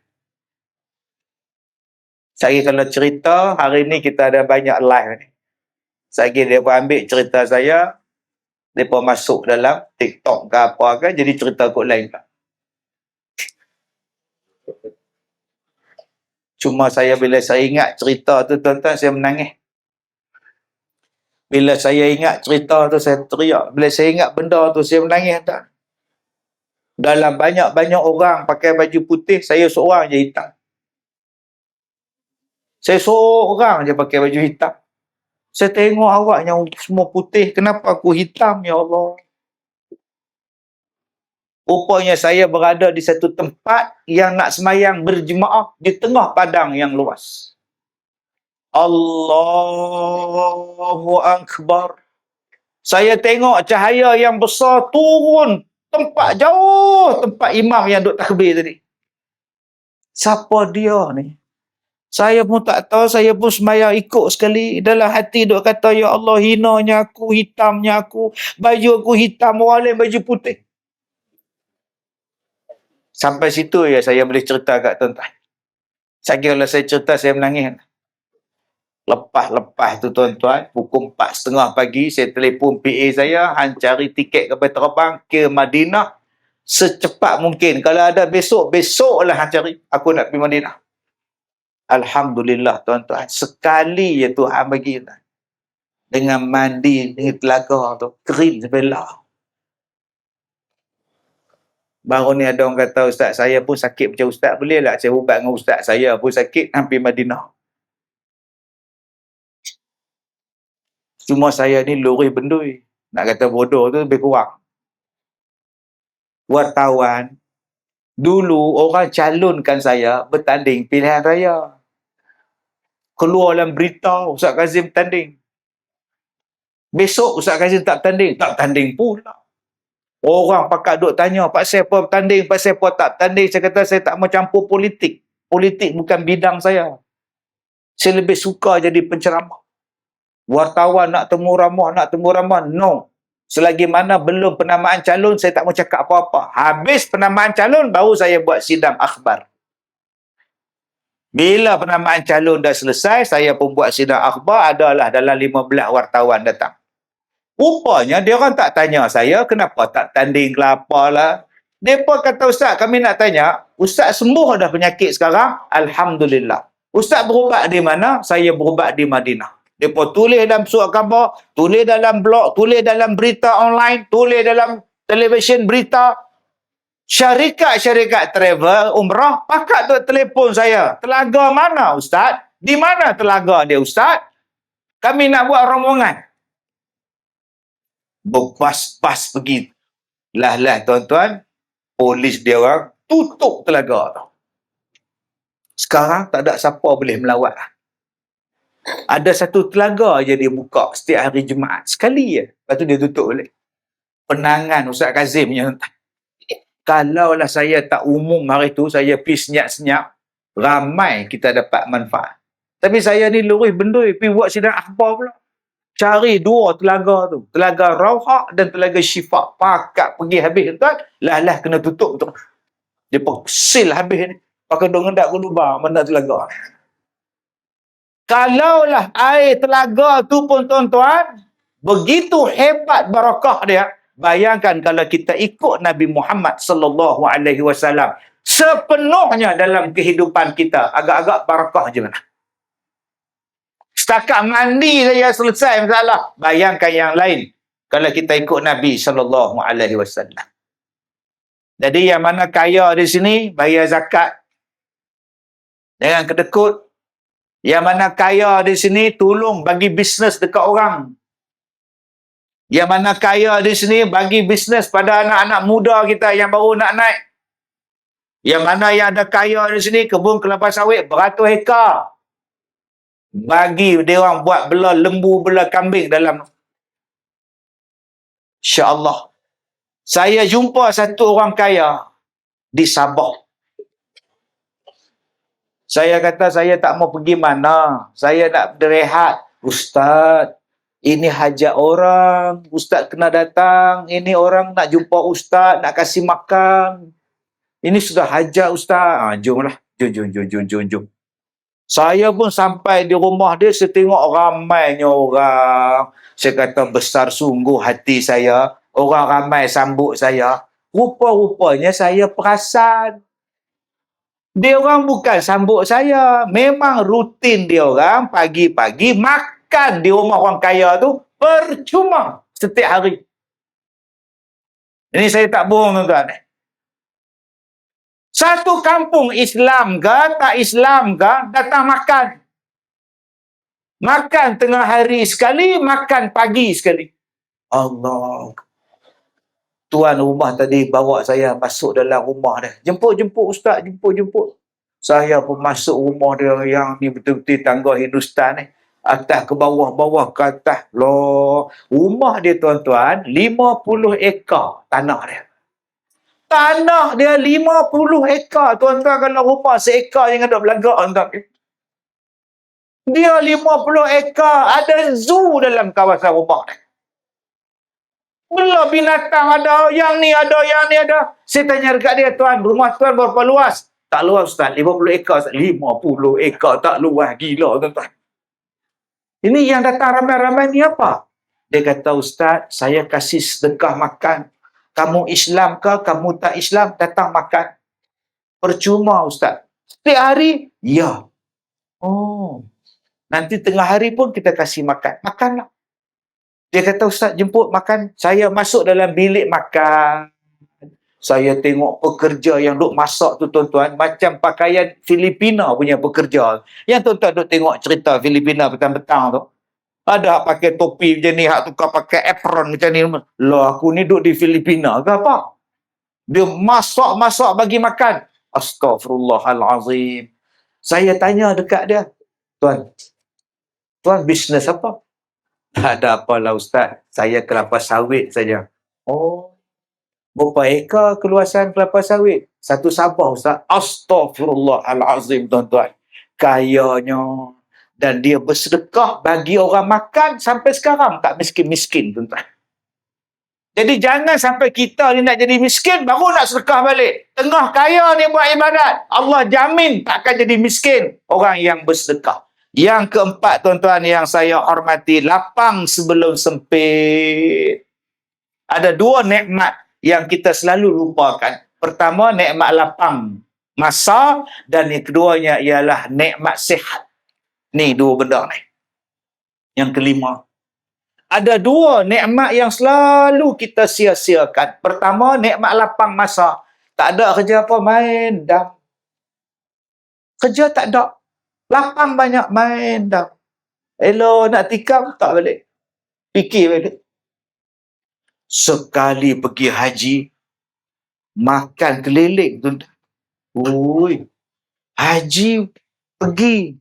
Saya kalau cerita, hari ni kita ada banyak live ni. Saya kira dia ambil cerita saya, mereka masuk dalam TikTok ke apa ke, jadi cerita kot lain tak. Cuma saya bila saya ingat cerita tu tuan-tuan, saya menangis. Bila saya ingat cerita tu, saya teriak. Bila saya ingat benda tu, saya menangis tak. Dalam banyak-banyak orang pakai baju putih, saya seorang je hitam. Saya seorang je pakai baju hitam. Saya tengok awak yang semua putih, kenapa aku hitam, ya Allah? Rupanya saya berada di satu tempat yang nak semayang berjemaah di tengah padang yang luas. Allahu Akbar. Saya tengok cahaya yang besar turun tempat jauh, tempat imam yang duk takbir tadi. Siapa dia ni? Saya pun tak tahu, saya pun sembahyang ikut sekali. Dalam hati duk kata, ya Allah, hinanya aku, hitamnya aku, baju aku hitam, orang lain baju putih. Sampai situ ya saya boleh cerita kat tuan-tuan. Saya kira kalau saya cerita, saya menangis. Lepas tu tuan-tuan, pukul 4:30 pagi, saya telefon PA saya, hang cari tiket kapal terbang ke Madinah secepat mungkin. Kalau ada besoklah hang cari. Aku nak pergi Madinah. Alhamdulillah tuan-tuan, sekali je Tuhan bagi. Dengan mandi di telaga tu, kering sebelah. Baru ni ada orang kata, Ustaz, saya pun sakit macam Ustaz, boleh tak saya ubat dengan Ustaz? Saya pun sakit, hampir Madinah. Cuma saya ni lurih bendui. Nak kata bodoh tu lebih kurang. Wartawan, dulu orang calonkan saya bertanding pilihan raya. Keluar dalam berita, Ustaz Kazim tanding. Besok Ustaz Kazim tak tanding. Tak tanding pula. Orang pakat duk tanya, Pak siapa bertanding, Pak siapa tak tanding. Saya kata saya tak mau campur politik. Politik bukan bidang saya. Saya lebih suka jadi penceramah. Wartawan nak temu ramah, no. Selagi mana belum penamaan calon, saya tak mau cakap apa-apa. Habis penamaan calon, baru saya buat sidang akhbar. Bila penamaan calon dah selesai, saya pun buat sidang akhbar, adalah dalam 15 wartawan datang. Rupanya, dia orang tak tanya saya, kenapa tak tanding ke apalah. Mereka kata, Ustaz, kami nak tanya, Ustaz sembuh dah penyakit sekarang? Alhamdulillah. Ustaz berubat di mana? Saya berubat di Madinah. Mereka tulis dalam surat khabar, tulis dalam blog, tulis dalam berita online, tulis dalam televisyen berita. Syarikat-syarikat travel, umrah, pakat tu telefon saya. Telaga mana, Ustaz? Di mana telaga dia, Ustaz? Kami nak buat rombongan. Berpas-pas pergi. Lah, tuan-tuan, polis dia orang tutup telaga tu. Sekarang tak ada siapa boleh melawat. Ada satu telaga je dia buka setiap hari Jumaat. Sekali je. Lepas tu dia tutup balik. Penangan Ustaz Kazim punya. Kalaulah saya tak umum hari tu, saya pergi senyap-senyap, ramai kita dapat manfaat. Tapi saya ni lurus bendui, pergi buat sidang akhbar pula. Cari dua telaga tu. Telaga Rauhak dan telaga Syifa. Pakat pergi habis tuan, lah kena tutup tu. Dia sil habis ni. Pakai dong hendak gulubang mana telaga. Kalaulah air telaga tu pun tuan-tuan, begitu hebat barakah dia. Bayangkan kalau kita ikut Nabi Muhammad sallallahu alaihi wasallam sepenuhnya dalam kehidupan kita, agak-agak barakah je mana. Setakat mandi saja selesai masalah. Bayangkan yang lain kalau kita ikut Nabi sallallahu alaihi wasallam. Jadi yang mana kaya di sini bayar zakat dengan kedekut. Yang mana kaya di sini tolong bagi bisnes dekat orang. Yang mana kaya di sini bagi bisnes pada anak-anak muda kita yang baru nak naik. Yang mana yang ada kaya di sini kebun kelapa sawit beratus hektar. Bagi dia orang buat bela lembu, bela kambing dalam. Insya-Allah. Saya jumpa satu orang kaya di Sabah. Saya kata saya tak mau pergi mana. Saya nak berehat. Ustaz, ini hajat orang. Ustaz kena datang. Ini orang nak jumpa Ustaz, nak kasih makan. Ini sudah hajat Ustaz. Jomlah. Jom. Saya pun sampai di rumah dia, saya tengok ramainya orang. Saya kata besar sungguh hati saya. Orang ramai sambut saya. Rupa-rupanya saya perasan. Dia orang bukan sambut saya. Memang rutin dia orang pagi-pagi makan di rumah orang kaya tu percuma setiap hari. Ini saya tak bohong tuan-tuan. Satu kampung Islam ke tak Islam ke datang makan. Makan tengah hari sekali, makan pagi sekali. Allah. Tuan rumah tadi bawa saya masuk dalam rumah dia. Jemput Ustaz, jemput. Saya pun masuk rumah dia yang ni betul-betul tangga Hindustan ni. Atas ke bawah ke atas. Loh. Rumah dia tuan-tuan, 50 ekar tanah dia. Tanah dia 50 ekar. Tuan-tuan kalau rumah seekar yang ada belagak tuan-tuan. Dia 50 ekar. Ada zoo dalam kawasan rumah dia. Belum binatang ada, yang ni ada. Saya tanya dekat dia, tuan, rumah tuan berapa luas? Tak luas Ustaz, 50 ekar. 50 ekar tak luas, gila tuan-tuan. Ini yang datang ramai-ramai ni apa? Dia kata, Ustaz, saya kasih sedekah makan. Kamu Islam ke, kamu tak Islam, datang makan. Percuma Ustaz. Setiap hari? Ya. Oh. Nanti tengah hari pun kita kasih makan. Makanlah. Dia kata, Ustaz jemput makan. Saya masuk dalam bilik makan. Saya tengok pekerja yang duk masak tu tuan-tuan. Macam pakaian Filipina punya pekerja. Yang tuan-tuan duk tengok cerita Filipina petang-petang tu. Ada pakai topi macam ni. Hak tukar pakai apron macam ni. Lah aku ni duk di Filipina ke apa? Dia masak bagi makan. Astaghfirullahalazim. Saya tanya dekat dia. Tuan bisnes apa? Tak ada apalah Ustaz. Saya kelapa sawit saja. Oh. Berapa ekar keluasan kelapa sawit? Satu Sabah Ustaz. Astaghfirullahalazim tuan-tuan. Kayanya. Dan dia bersedekah bagi orang makan sampai sekarang tak miskin-miskin, tuan-tuan. Jadi jangan sampai kita ni nak jadi miskin baru nak sedekah balik. Tengah kaya ni buat ibadat, Allah jamin takkan jadi miskin orang yang bersedekah. Yang keempat, tuan-tuan yang saya hormati, lapang sebelum sempit. Ada dua nikmat yang kita selalu lupakan. Pertama, nikmat lapang masa, dan yang keduanya ialah nikmat sihat. Ni dua benda ni. Yang kelima, ada dua nikmat yang selalu kita sia-siakan. Pertama, nikmat lapang masa. Tak ada kerja apa, main dah. Kerja tak ada. Lapang banyak, main dah. Elok nak tikam, tak balik. Fikir balik. Sekali pergi haji, makan keliling, tuan-tuan. Ui, haji pergi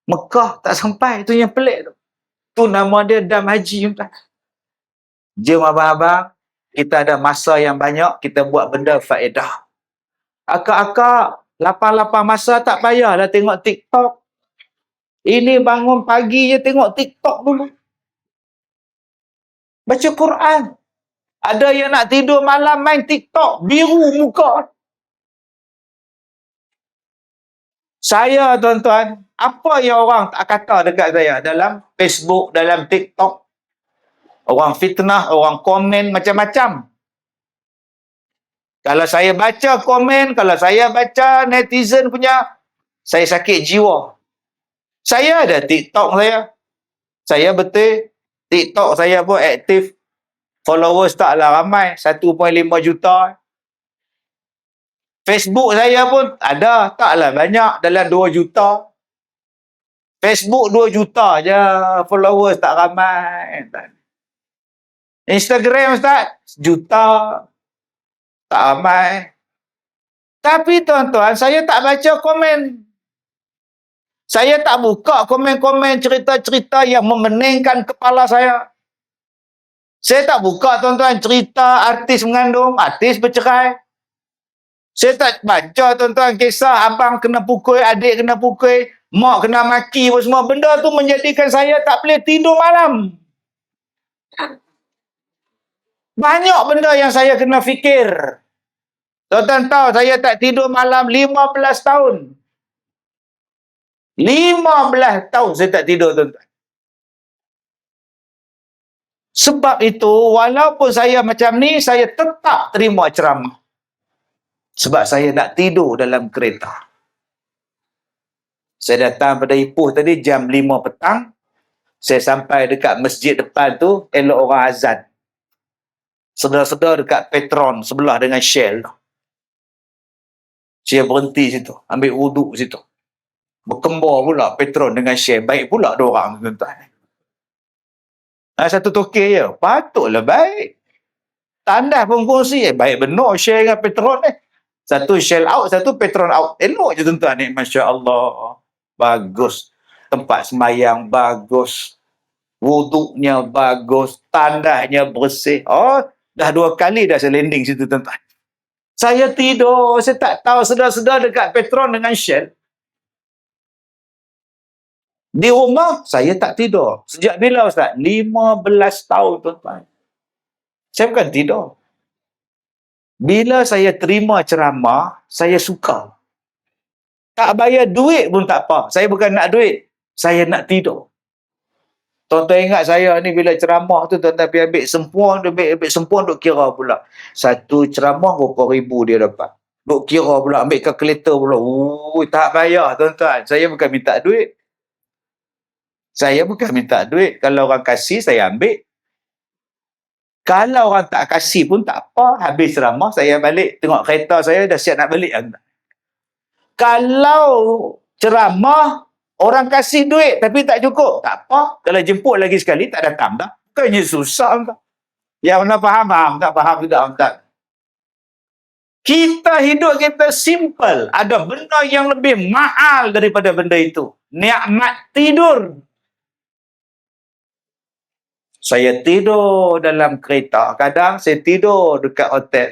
Mekah tak sampai. Itu yang pelik tu. Tu nama dia dam haji, tuan. Jom abang-abang, kita ada masa yang banyak, kita buat benda faedah. Akak-akak, lapang-lapang masa tak payahlah tengok TikTok. Ini bangun pagi je tengok TikTok dulu. Baca Quran. Ada yang nak tidur malam main TikTok, biru muka. Saya, tuan-tuan, apa yang orang tak kata dekat saya dalam Facebook, dalam TikTok, orang fitnah, orang komen macam-macam. Kalau saya baca komen, kalau saya baca netizen punya, saya sakit jiwa. Saya ada TikTok saya. Saya betul, TikTok saya pun aktif. Followers taklah ramai, 1.5 juta. Facebook saya pun ada, taklah banyak, dalam 2 juta. Facebook 2 juta je, followers tak ramai. Instagram, Ustaz, juta. Tak ramai. Tapi, tuan-tuan, saya tak baca komen. Saya tak buka komen-komen cerita-cerita yang memeningkan kepala saya. Saya tak buka, tuan-tuan, cerita artis mengandung, artis bercerai. Saya tak baca, tuan-tuan, kisah abang kena pukul, adik kena pukul, mak kena maki, semua benda tu menjadikan saya tak boleh tidur malam. Banyak benda yang saya kena fikir. Tuan-tuan tahu, saya tak tidur malam 15 tahun. 15 tahun saya tak tidur, tuan-tuan. Sebab itu, walaupun saya macam ni, saya tetap terima ceramah. Sebab saya nak tidur dalam kereta. Saya datang pada Ipoh tadi jam 5 petang. Saya sampai dekat masjid depan tu, elok orang azan. Sedar-sedar dekat Petron sebelah dengan Shell. Saya berhenti situ, ambil wuduk situ. Berkembar pula Petron dengan Shell. Baik pula diorang, tuan-tuan. Satu token je, patutlah baik. Tandas pun kongsi, baik benar Shell dengan Petron ni. Satu Shell out, satu Petron out. Elok je, tuan-tuan ni. Masya Allah. Bagus. Tempat semayang bagus. Wuduknya bagus. Tandasnya bersih. Oh, dah 2 kali dah saya landing situ, tuan-tuan. Saya tidur. Saya tak tahu sedar-sedar dekat Petron dengan Shell. Di rumah, saya tak tidur. Sejak bila, Ustaz? 15 tahun, tuan-tuan. Saya bukan tidur. Bila saya terima ceramah, saya suka. Tak bayar duit pun tak apa. Saya bukan nak duit. Saya nak tidur. Tuan-tuan ingat saya ni bila ceramah tu, tuan-tuan pergi ambil sempuan, duk kira pula. Satu ceramah berapa ribu dia dapat. Duk kira pula, ambil kalkulator pula. Tak bayar, tuan-tuan. Saya bukan minta duit. Kalau orang kasih, saya ambil. Kalau orang tak kasih pun tak apa. Habis ceramah, saya balik. Tengok kereta saya dah siap nak balik. Kalau ceramah, orang kasih duit tapi tak cukup, tak apa. Kalau jemput lagi sekali, tak datang dah. Bukannya susah. Yang mana faham, tak faham juga. Tak. Kita hidup kita simple. Ada benda yang lebih mahal daripada benda itu. Nikmat tidur. Saya tidur dalam kereta. Kadang saya tidur dekat hotel.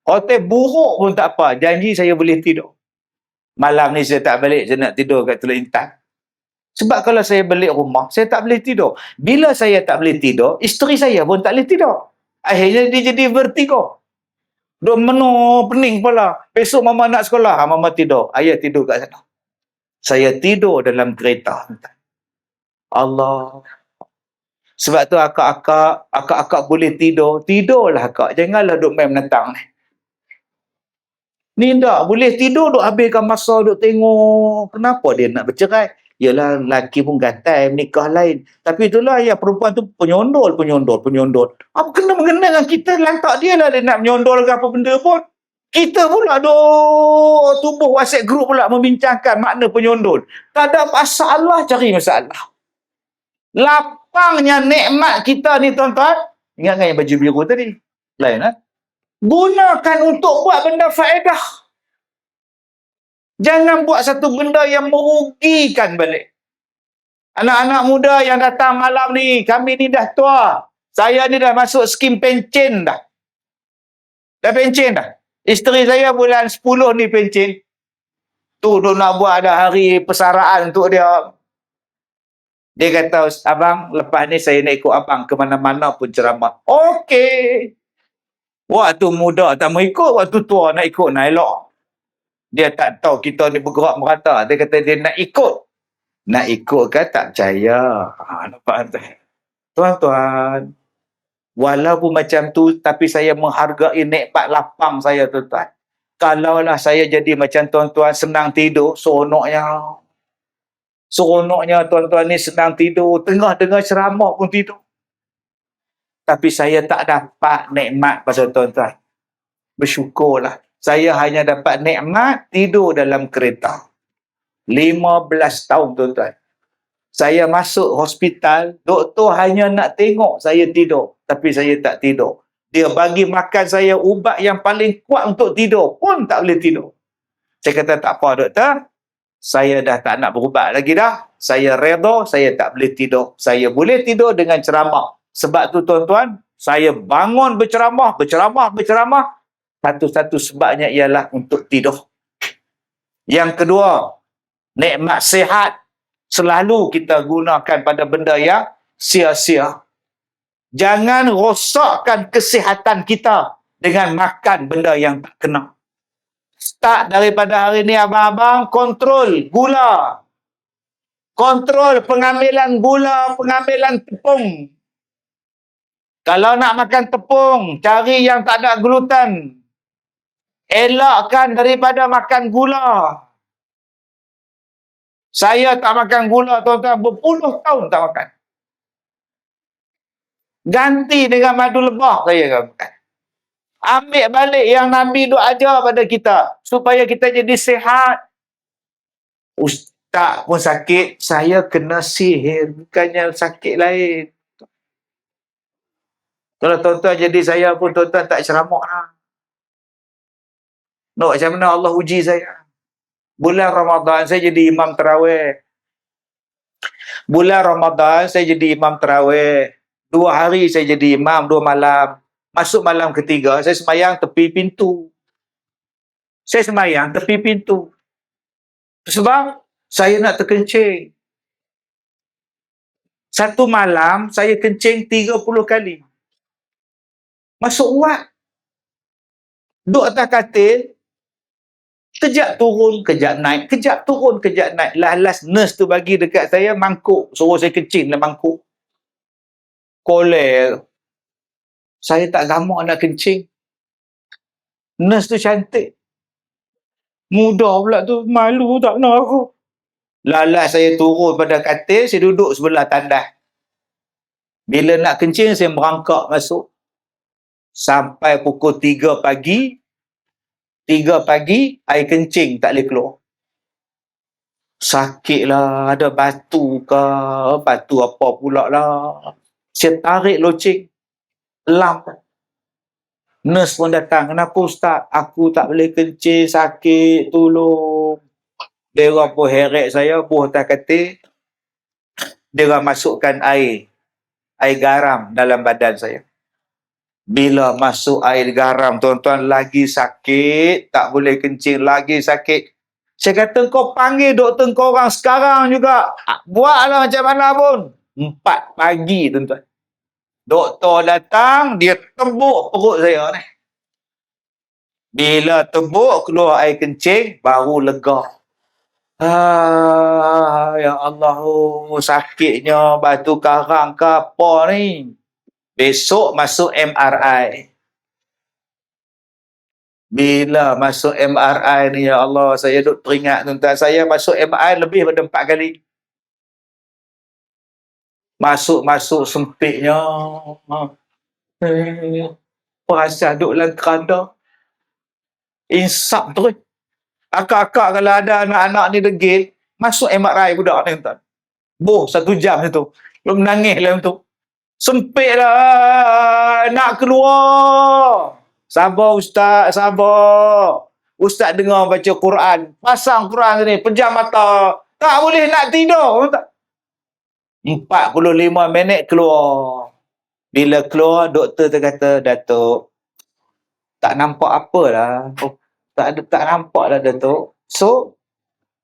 Hotel buruk pun tak apa. Janji saya boleh tidur. Malam ni saya tak balik. Saya nak tidur kat Teluk Intan. Sebab kalau saya balik rumah, saya tak boleh tidur. Bila saya tak boleh tidur, isteri saya pun tak boleh tidur. Akhirnya dia jadi vertigo. Duk menung, pening kepala. Besok mama nak sekolah, mama tidur. Ayah tidur kat sana. Saya tidur dalam kereta. Allah. Sebab tu akak boleh tidur. Tidurlah akak. Janganlah duk main menentang ni. Ni tak. Boleh tidur duk habiskan masa duk tengok. Kenapa dia nak bercerai? Yalah, lelaki pun gatal menikah lain. Tapi itulah yang perempuan tu penyondol. Apa kena mengenai dengan kita? Lantak dia lah dia nak menyondol ke apa benda pun. Kita pula tubuh WhatsApp group pula membincangkan makna penyondol. Tak ada masalah, cari masalah. Lapangnya nikmat kita ni tuan-tuan. Ingat yang baju biru tadi? Lain lah. Gunakan untuk buat benda faedah. Jangan buat satu benda yang merugikan balik. Anak-anak muda yang datang malam ni, kami ni dah tua. Saya ni dah masuk skim pencen dah. Dah pencen dah. Isteri saya bulan 10 ni pencen. Tu dia nak buat ada hari persaraan untuk dia. Dia kata, abang, lepas ni saya nak ikut abang ke mana-mana pun ceramah. Okey. Waktu muda tak mau ikut, waktu tua nak ikut, nak elok. Dia tak tahu kita ni bergerak merata. Dia kata dia nak ikut. Nak ikut kan tak percaya. Nampak tak? Tuan-tuan, walaupun macam tu, tapi saya menghargai nikmat lapang saya, tuan-tuan. Kalaulah saya jadi macam tuan-tuan senang tidur, seronoknya. Seronoknya tuan-tuan ni senang tidur. Tengah-tengah ceramah pun tidur. Tapi saya tak dapat nikmat pasal tuan-tuan. Bersyukurlah. Saya hanya dapat nikmat tidur dalam kereta. 15 tahun tuan-tuan. Saya masuk hospital, doktor hanya nak tengok saya tidur. Tapi saya tak tidur. Dia bagi makan saya ubat yang paling kuat untuk tidur. Pun tak boleh tidur. Saya kata tak apa doktor. Saya dah tak nak berubat lagi dah. Saya redha, saya tak boleh tidur. Saya boleh tidur dengan ceramah. Sebab tu tuan-tuan, saya bangun berceramah. Satu-satu sebabnya ialah untuk tidur. Yang kedua, nikmat sihat selalu kita gunakan pada benda yang sia-sia. Jangan rosakkan kesihatan kita dengan makan benda yang tak kena. Start daripada hari ni abang-abang, kontrol gula. Kontrol pengambilan gula, pengambilan tepung. Kalau nak makan tepung, cari yang tak ada gluten. Elakkan daripada makan gula. Saya tak makan gula, tuan-tuan. Berpuluh tahun tak makan. Ganti dengan madu lebah saya makan. Ambil balik yang Nabi duk ajar pada kita. Supaya kita jadi sihat. Ustaz pun sakit. Saya kena sihir. Bukannya sakit lain. Kalau tuan-tuan jadi saya pun, tuan-tuan tak ceramah lah. No, macam mana Allah uji saya? Bulan Ramadan saya jadi imam tarawih. Bulan Ramadan saya jadi imam tarawih. 2 hari saya jadi imam, 2 malam. Masuk malam ketiga, saya sembahyang tepi pintu. Sebab saya nak terkencing. Satu malam saya kencing 30 kali. Masuk uat. Duduk atas katil. Kejap turun, kejap naik. Kejap turun, kejap naik. Last nurse tu bagi dekat saya mangkuk. Suruh saya kencing dalam mangkuk. Kolel. Saya tak gamak nak kencing. Nurse tu cantik. Muda pula tu. Malu tak nak aku. Last saya turun pada katil. Saya duduk sebelah tandas. Bila nak kencing, saya merangkak masuk. Sampai pukul 3 pagi. 3 pagi, air kencing tak boleh keluar. Sakit lah, ada batu ke, batu apa pula lah. Saya tarik loceng, lam. Nurse pun datang, kenapa Ustaz? Aku tak boleh kencing, sakit, tolong. Dia orang pun heret saya, buah atas katil. Dia orang masukkan air garam dalam badan saya. Bila masuk air garam, tuan-tuan, lagi sakit. Tak boleh kencing, lagi sakit. Saya kata kau panggil doktor kau orang sekarang juga. Buatlah macam mana pun. 4 pagi tuan-tuan. Doktor datang, dia tebuk perut saya ni. Bila tebuk keluar air kencing, baru lega. Ya Allah, sakitnya batu karang ke apa ni. Besok masuk MRI. Bila masuk MRI ni, ya Allah, saya duk teringat tuan-tuan. Saya masuk MRI lebih daripada 4 kali. Masuk-masuk sempitnya. Perasaan duduk dalam keranda. Insap terus. Akak-akak kalau ada anak-anak ni degil, masuk MRI budak ni tuan. 1 jam tu. Belum menangis dalam tu. Sempit lah. Nak keluar. Sabar Ustaz, sabar. Ustaz dengar baca Quran. Pasang Quran ni, pejam mata. Tak boleh nak tidur. 45 minit keluar. Bila keluar, doktor tu kata, Datuk, tak nampak apa lah. Tak nampak lah, Datuk. So,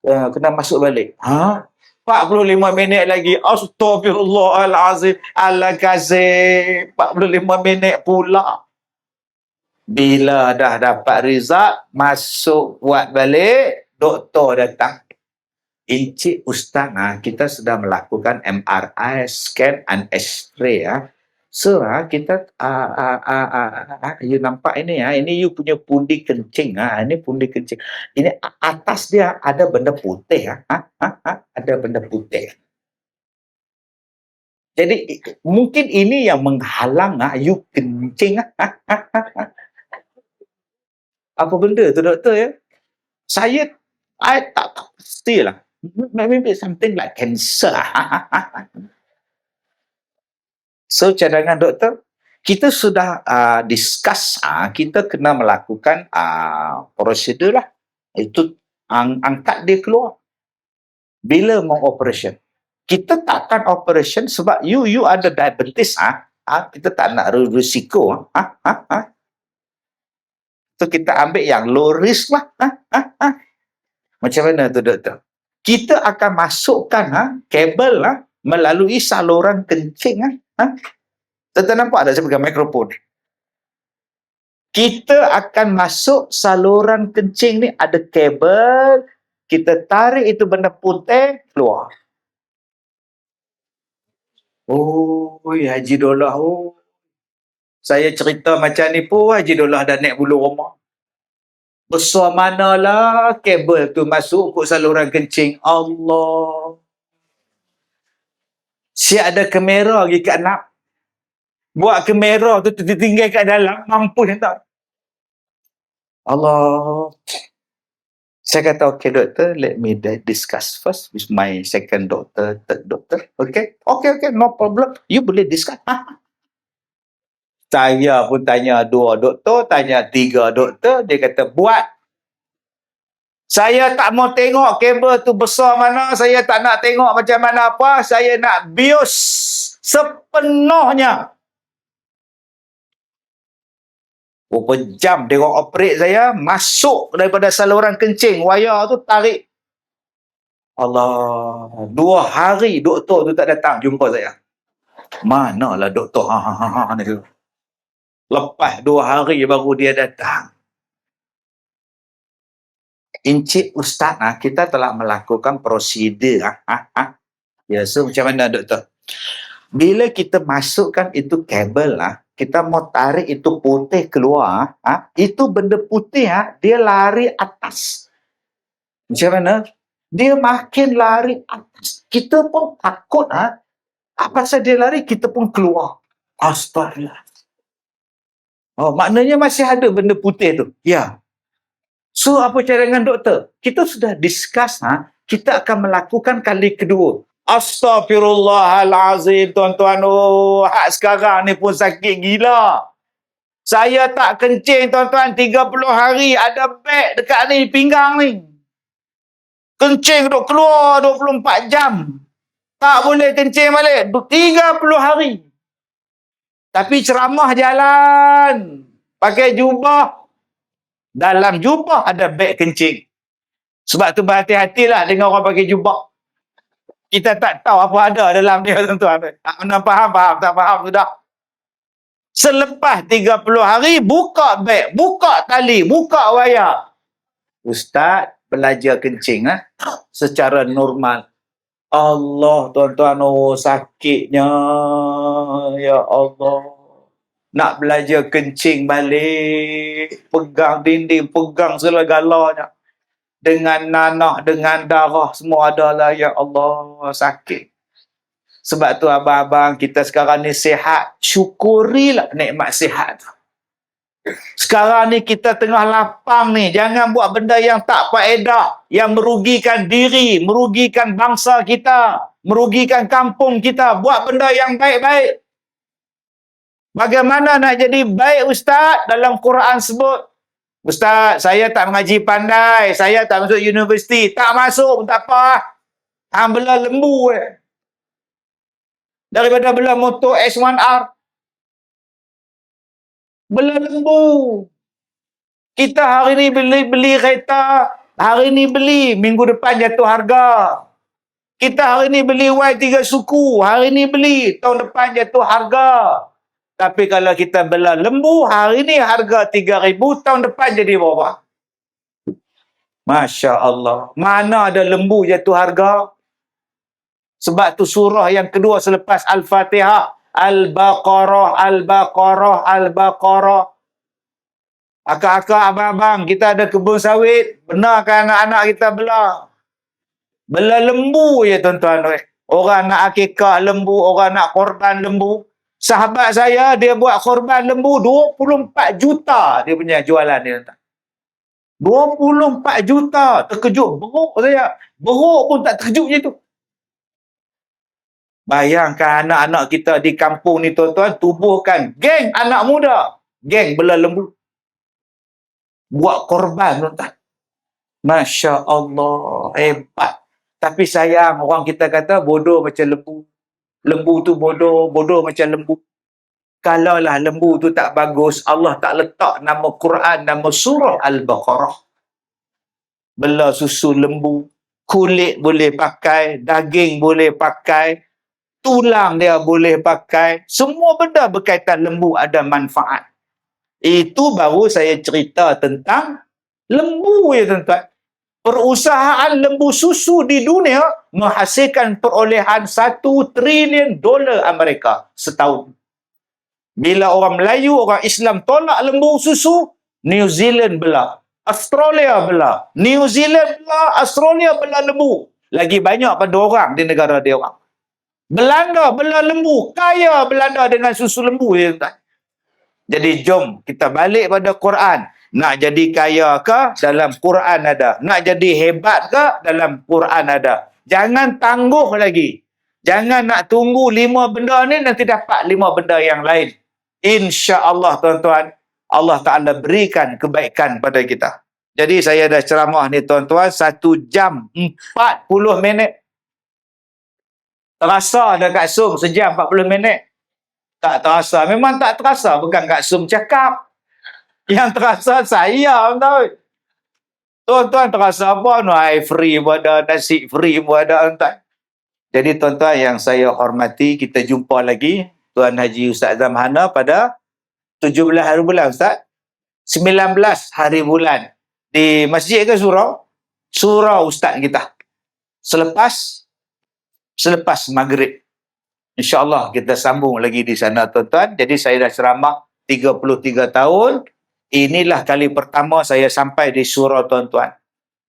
kena masuk balik. 45 minit lagi. Astaghfirullahalazim. Al-Kazim. 45 minit pula. Bila dah dapat result, masuk buat balik, doktor datang. Encik Ustaz, kita sudah melakukan MRI, scan and X-ray. So, kita you nampak ini ini you punya pundi kencing. Ini pundi kencing. Ini atas dia ada benda putih. Ada benda putih. Jadi, mungkin ini yang menghalang you kencing. Apa benda tu doktor ya? Saya tak pastilah. Maybe something like cancer. So, cadangan doktor, kita sudah discuss, kita kena melakukan prosedur lah. Itu angkat dia keluar. Bila mau operation? Kita takkan operation sebab you ada diabetes. Kita tak nak risiko. So, kita ambil yang low risk lah. Macam mana tu doktor? Kita akan masukkan kabel melalui saluran kencing. Tuan-tuan nampak tak saya pegang mikrofon? Kita akan masuk saluran kencing ni, ada kabel, kita tarik itu benda putih, keluar. Oh, Haji Dollah. Saya cerita macam ni pun, Haji Dollah dah naik bulu rumah. Besar manalah kabel tu masuk ke saluran kencing. Allah. Si ada kamera lagi kat nak. Buat kamera tu tertinggal kat dalam. Mampus tak? Allah. Saya kata, okay doktor, let me discuss first with my second doctor, third doctor. Okay? Okay, no problem. You boleh discuss. Saya pun tanya 2 doktor, tanya 3 doktor. Dia kata, buat. Saya tak mau tengok kabel tu besar mana. Saya tak nak tengok macam mana apa. Saya nak bius sepenuhnya. Berapa jam dia orang operate saya. Masuk daripada saluran kencing. Wayar tu tarik. Allah. 2 hari doktor tu tak datang jumpa saya. Manalah doktor. Lepas 2 hari baru dia datang. Encik Ustaz, kita telah melakukan prosedur. Ya, so macam mana doktor? Bila kita masukkan itu kabel, kita mau tarik itu putih keluar, itu benda putih, dia lari atas. Macam mana? Dia makin lari atas. Kita pun takut, apa saja dia lari, kita pun keluar. Astagfirullah. Oh, maknanya masih ada benda putih tu. Ya. So, apa cadangan doktor? Kita sudah discuss, kita akan melakukan kali kedua. Astaghfirullahalazim, tuan-tuan. Hak sekarang ni pun sakit gila. Saya tak kencing, tuan-tuan, 30 hari. Ada beg dekat ni, pinggang ni. Kencing duk keluar 24 jam. Tak boleh kencing balik. 30 hari. Tapi ceramah jalan. Pakai jubah. Dalam jubah ada beg kencing. Sebab tu berhati-hatilah dengan orang pakai jubah. Kita tak tahu apa ada dalam dia, tuan-tuan. Nak faham, tak faham sudah. Selepas 30 hari, buka beg, buka tali, buka wayar. Ustaz belajar kencing secara normal. Allah, tuan-tuan, oh sakitnya. Ya Allah. Nak belajar kencing balik. Pegang dinding, pegang segala-galanya. Dengan nanah, dengan darah, semua adalah. Ya Allah, sakit. Sebab tu abang-abang kita sekarang ni sihat. Syukurilah nikmat sihat. Sekarang ni kita tengah lapang ni. Jangan buat benda yang tak faedah. Yang merugikan diri, merugikan bangsa kita, merugikan kampung kita. Buat benda yang baik-baik. Bagaimana nak jadi baik, Ustaz? Dalam Quran sebut, Ustaz, saya tak mengaji pandai, saya tak masuk universiti. Tak masuk pun tak apa. Hang bela lembu daripada bela motor S1R. Bela lembu. Kita hari ni beli kereta, hari ni beli, minggu depan jatuh harga. Kita hari ni beli Y3 suku, hari ni beli, tahun depan jatuh harga. Tapi kalau kita bela lembu, hari ni harga 3,000, tahun depan jadi berapa? Masya Allah. Mana ada lembu jatuh harga? Sebab tu surah yang kedua selepas Al-Fatihah. Al-Baqarah, Al-Baqarah, Al-Baqarah. Akak-akak, abang-abang, kita ada kebun sawit. Benarkan anak-anak kita bela? Bela lembu je, tuan-tuan. Orang nak akikah lembu, orang nak korban lembu. Sahabat saya, dia buat korban lembu 24 juta dia punya jualan dia. 24 juta. Terkejut. Beruk saya. Beruk pun tak terkejut je tu. Bayangkan anak-anak kita di kampung ni, tuan-tuan, tubuhkan geng anak muda. Geng bela lembu. Buat korban, tuan-tuan. Masya Allah. Hebat. Tapi sayang, orang kita kata bodoh macam lembu. Lembu tu bodoh, bodoh macam lembu. Kalaulah lembu tu tak bagus, Allah tak letak nama Quran, nama surah Al-Baqarah. Bela susu lembu, kulit boleh pakai, daging boleh pakai, tulang dia boleh pakai. Semua benda berkaitan lembu ada manfaat. Itu baru saya cerita tentang lembu ya, tuan-tuan. Perusahaan lembu susu di dunia menghasilkan perolehan $1 trilion Amerika setahun. Bila orang Melayu, orang Islam tolak lembu susu, New Zealand bela, Australia bela, New Zealand bela, Australia bela lembu. Lagi banyak pada orang di negara dia orang. Belanda bela lembu, kaya Belanda dengan susu lembu. Jadi jom kita balik pada Quran. Nak jadi kaya ke? Dalam Quran ada. Nak jadi hebat ke? Dalam Quran ada. Jangan tangguh lagi. Jangan nak tunggu 5 benda ni nanti dapat 5 benda yang lain. InsyaAllah, tuan-tuan, Allah Ta'ala berikan kebaikan pada kita. Jadi saya dah ceramah ni, tuan-tuan, 1 jam 40 minit. Terasa dah Kak Sum sejam 40 minit. Tak terasa. Memang tak terasa. Bukan Kak Sum cakap. Yang terasa saya, tuan-tuan terasa apa? Air free pun ada, nasi free pun ada, tuan-tuan. Jadi tuan-tuan yang saya hormati, kita jumpa lagi Tuan Haji Ustaz Zamhana pada 17 hari bulan, Ustaz? 19 hari bulan. Di masjid ke surau? Surau Ustaz kita. Selepas maghrib. InsyaAllah kita sambung lagi di sana, tuan-tuan. Jadi saya dah ceramah 33 tahun. Inilah kali pertama saya sampai di surau, tuan-tuan.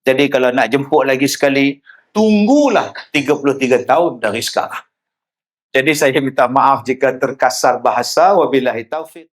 Jadi kalau nak jemput lagi sekali, tunggulah 33 tahun dari sekarang. Jadi saya minta maaf jika terkasar bahasa. Wabillahi taufiq.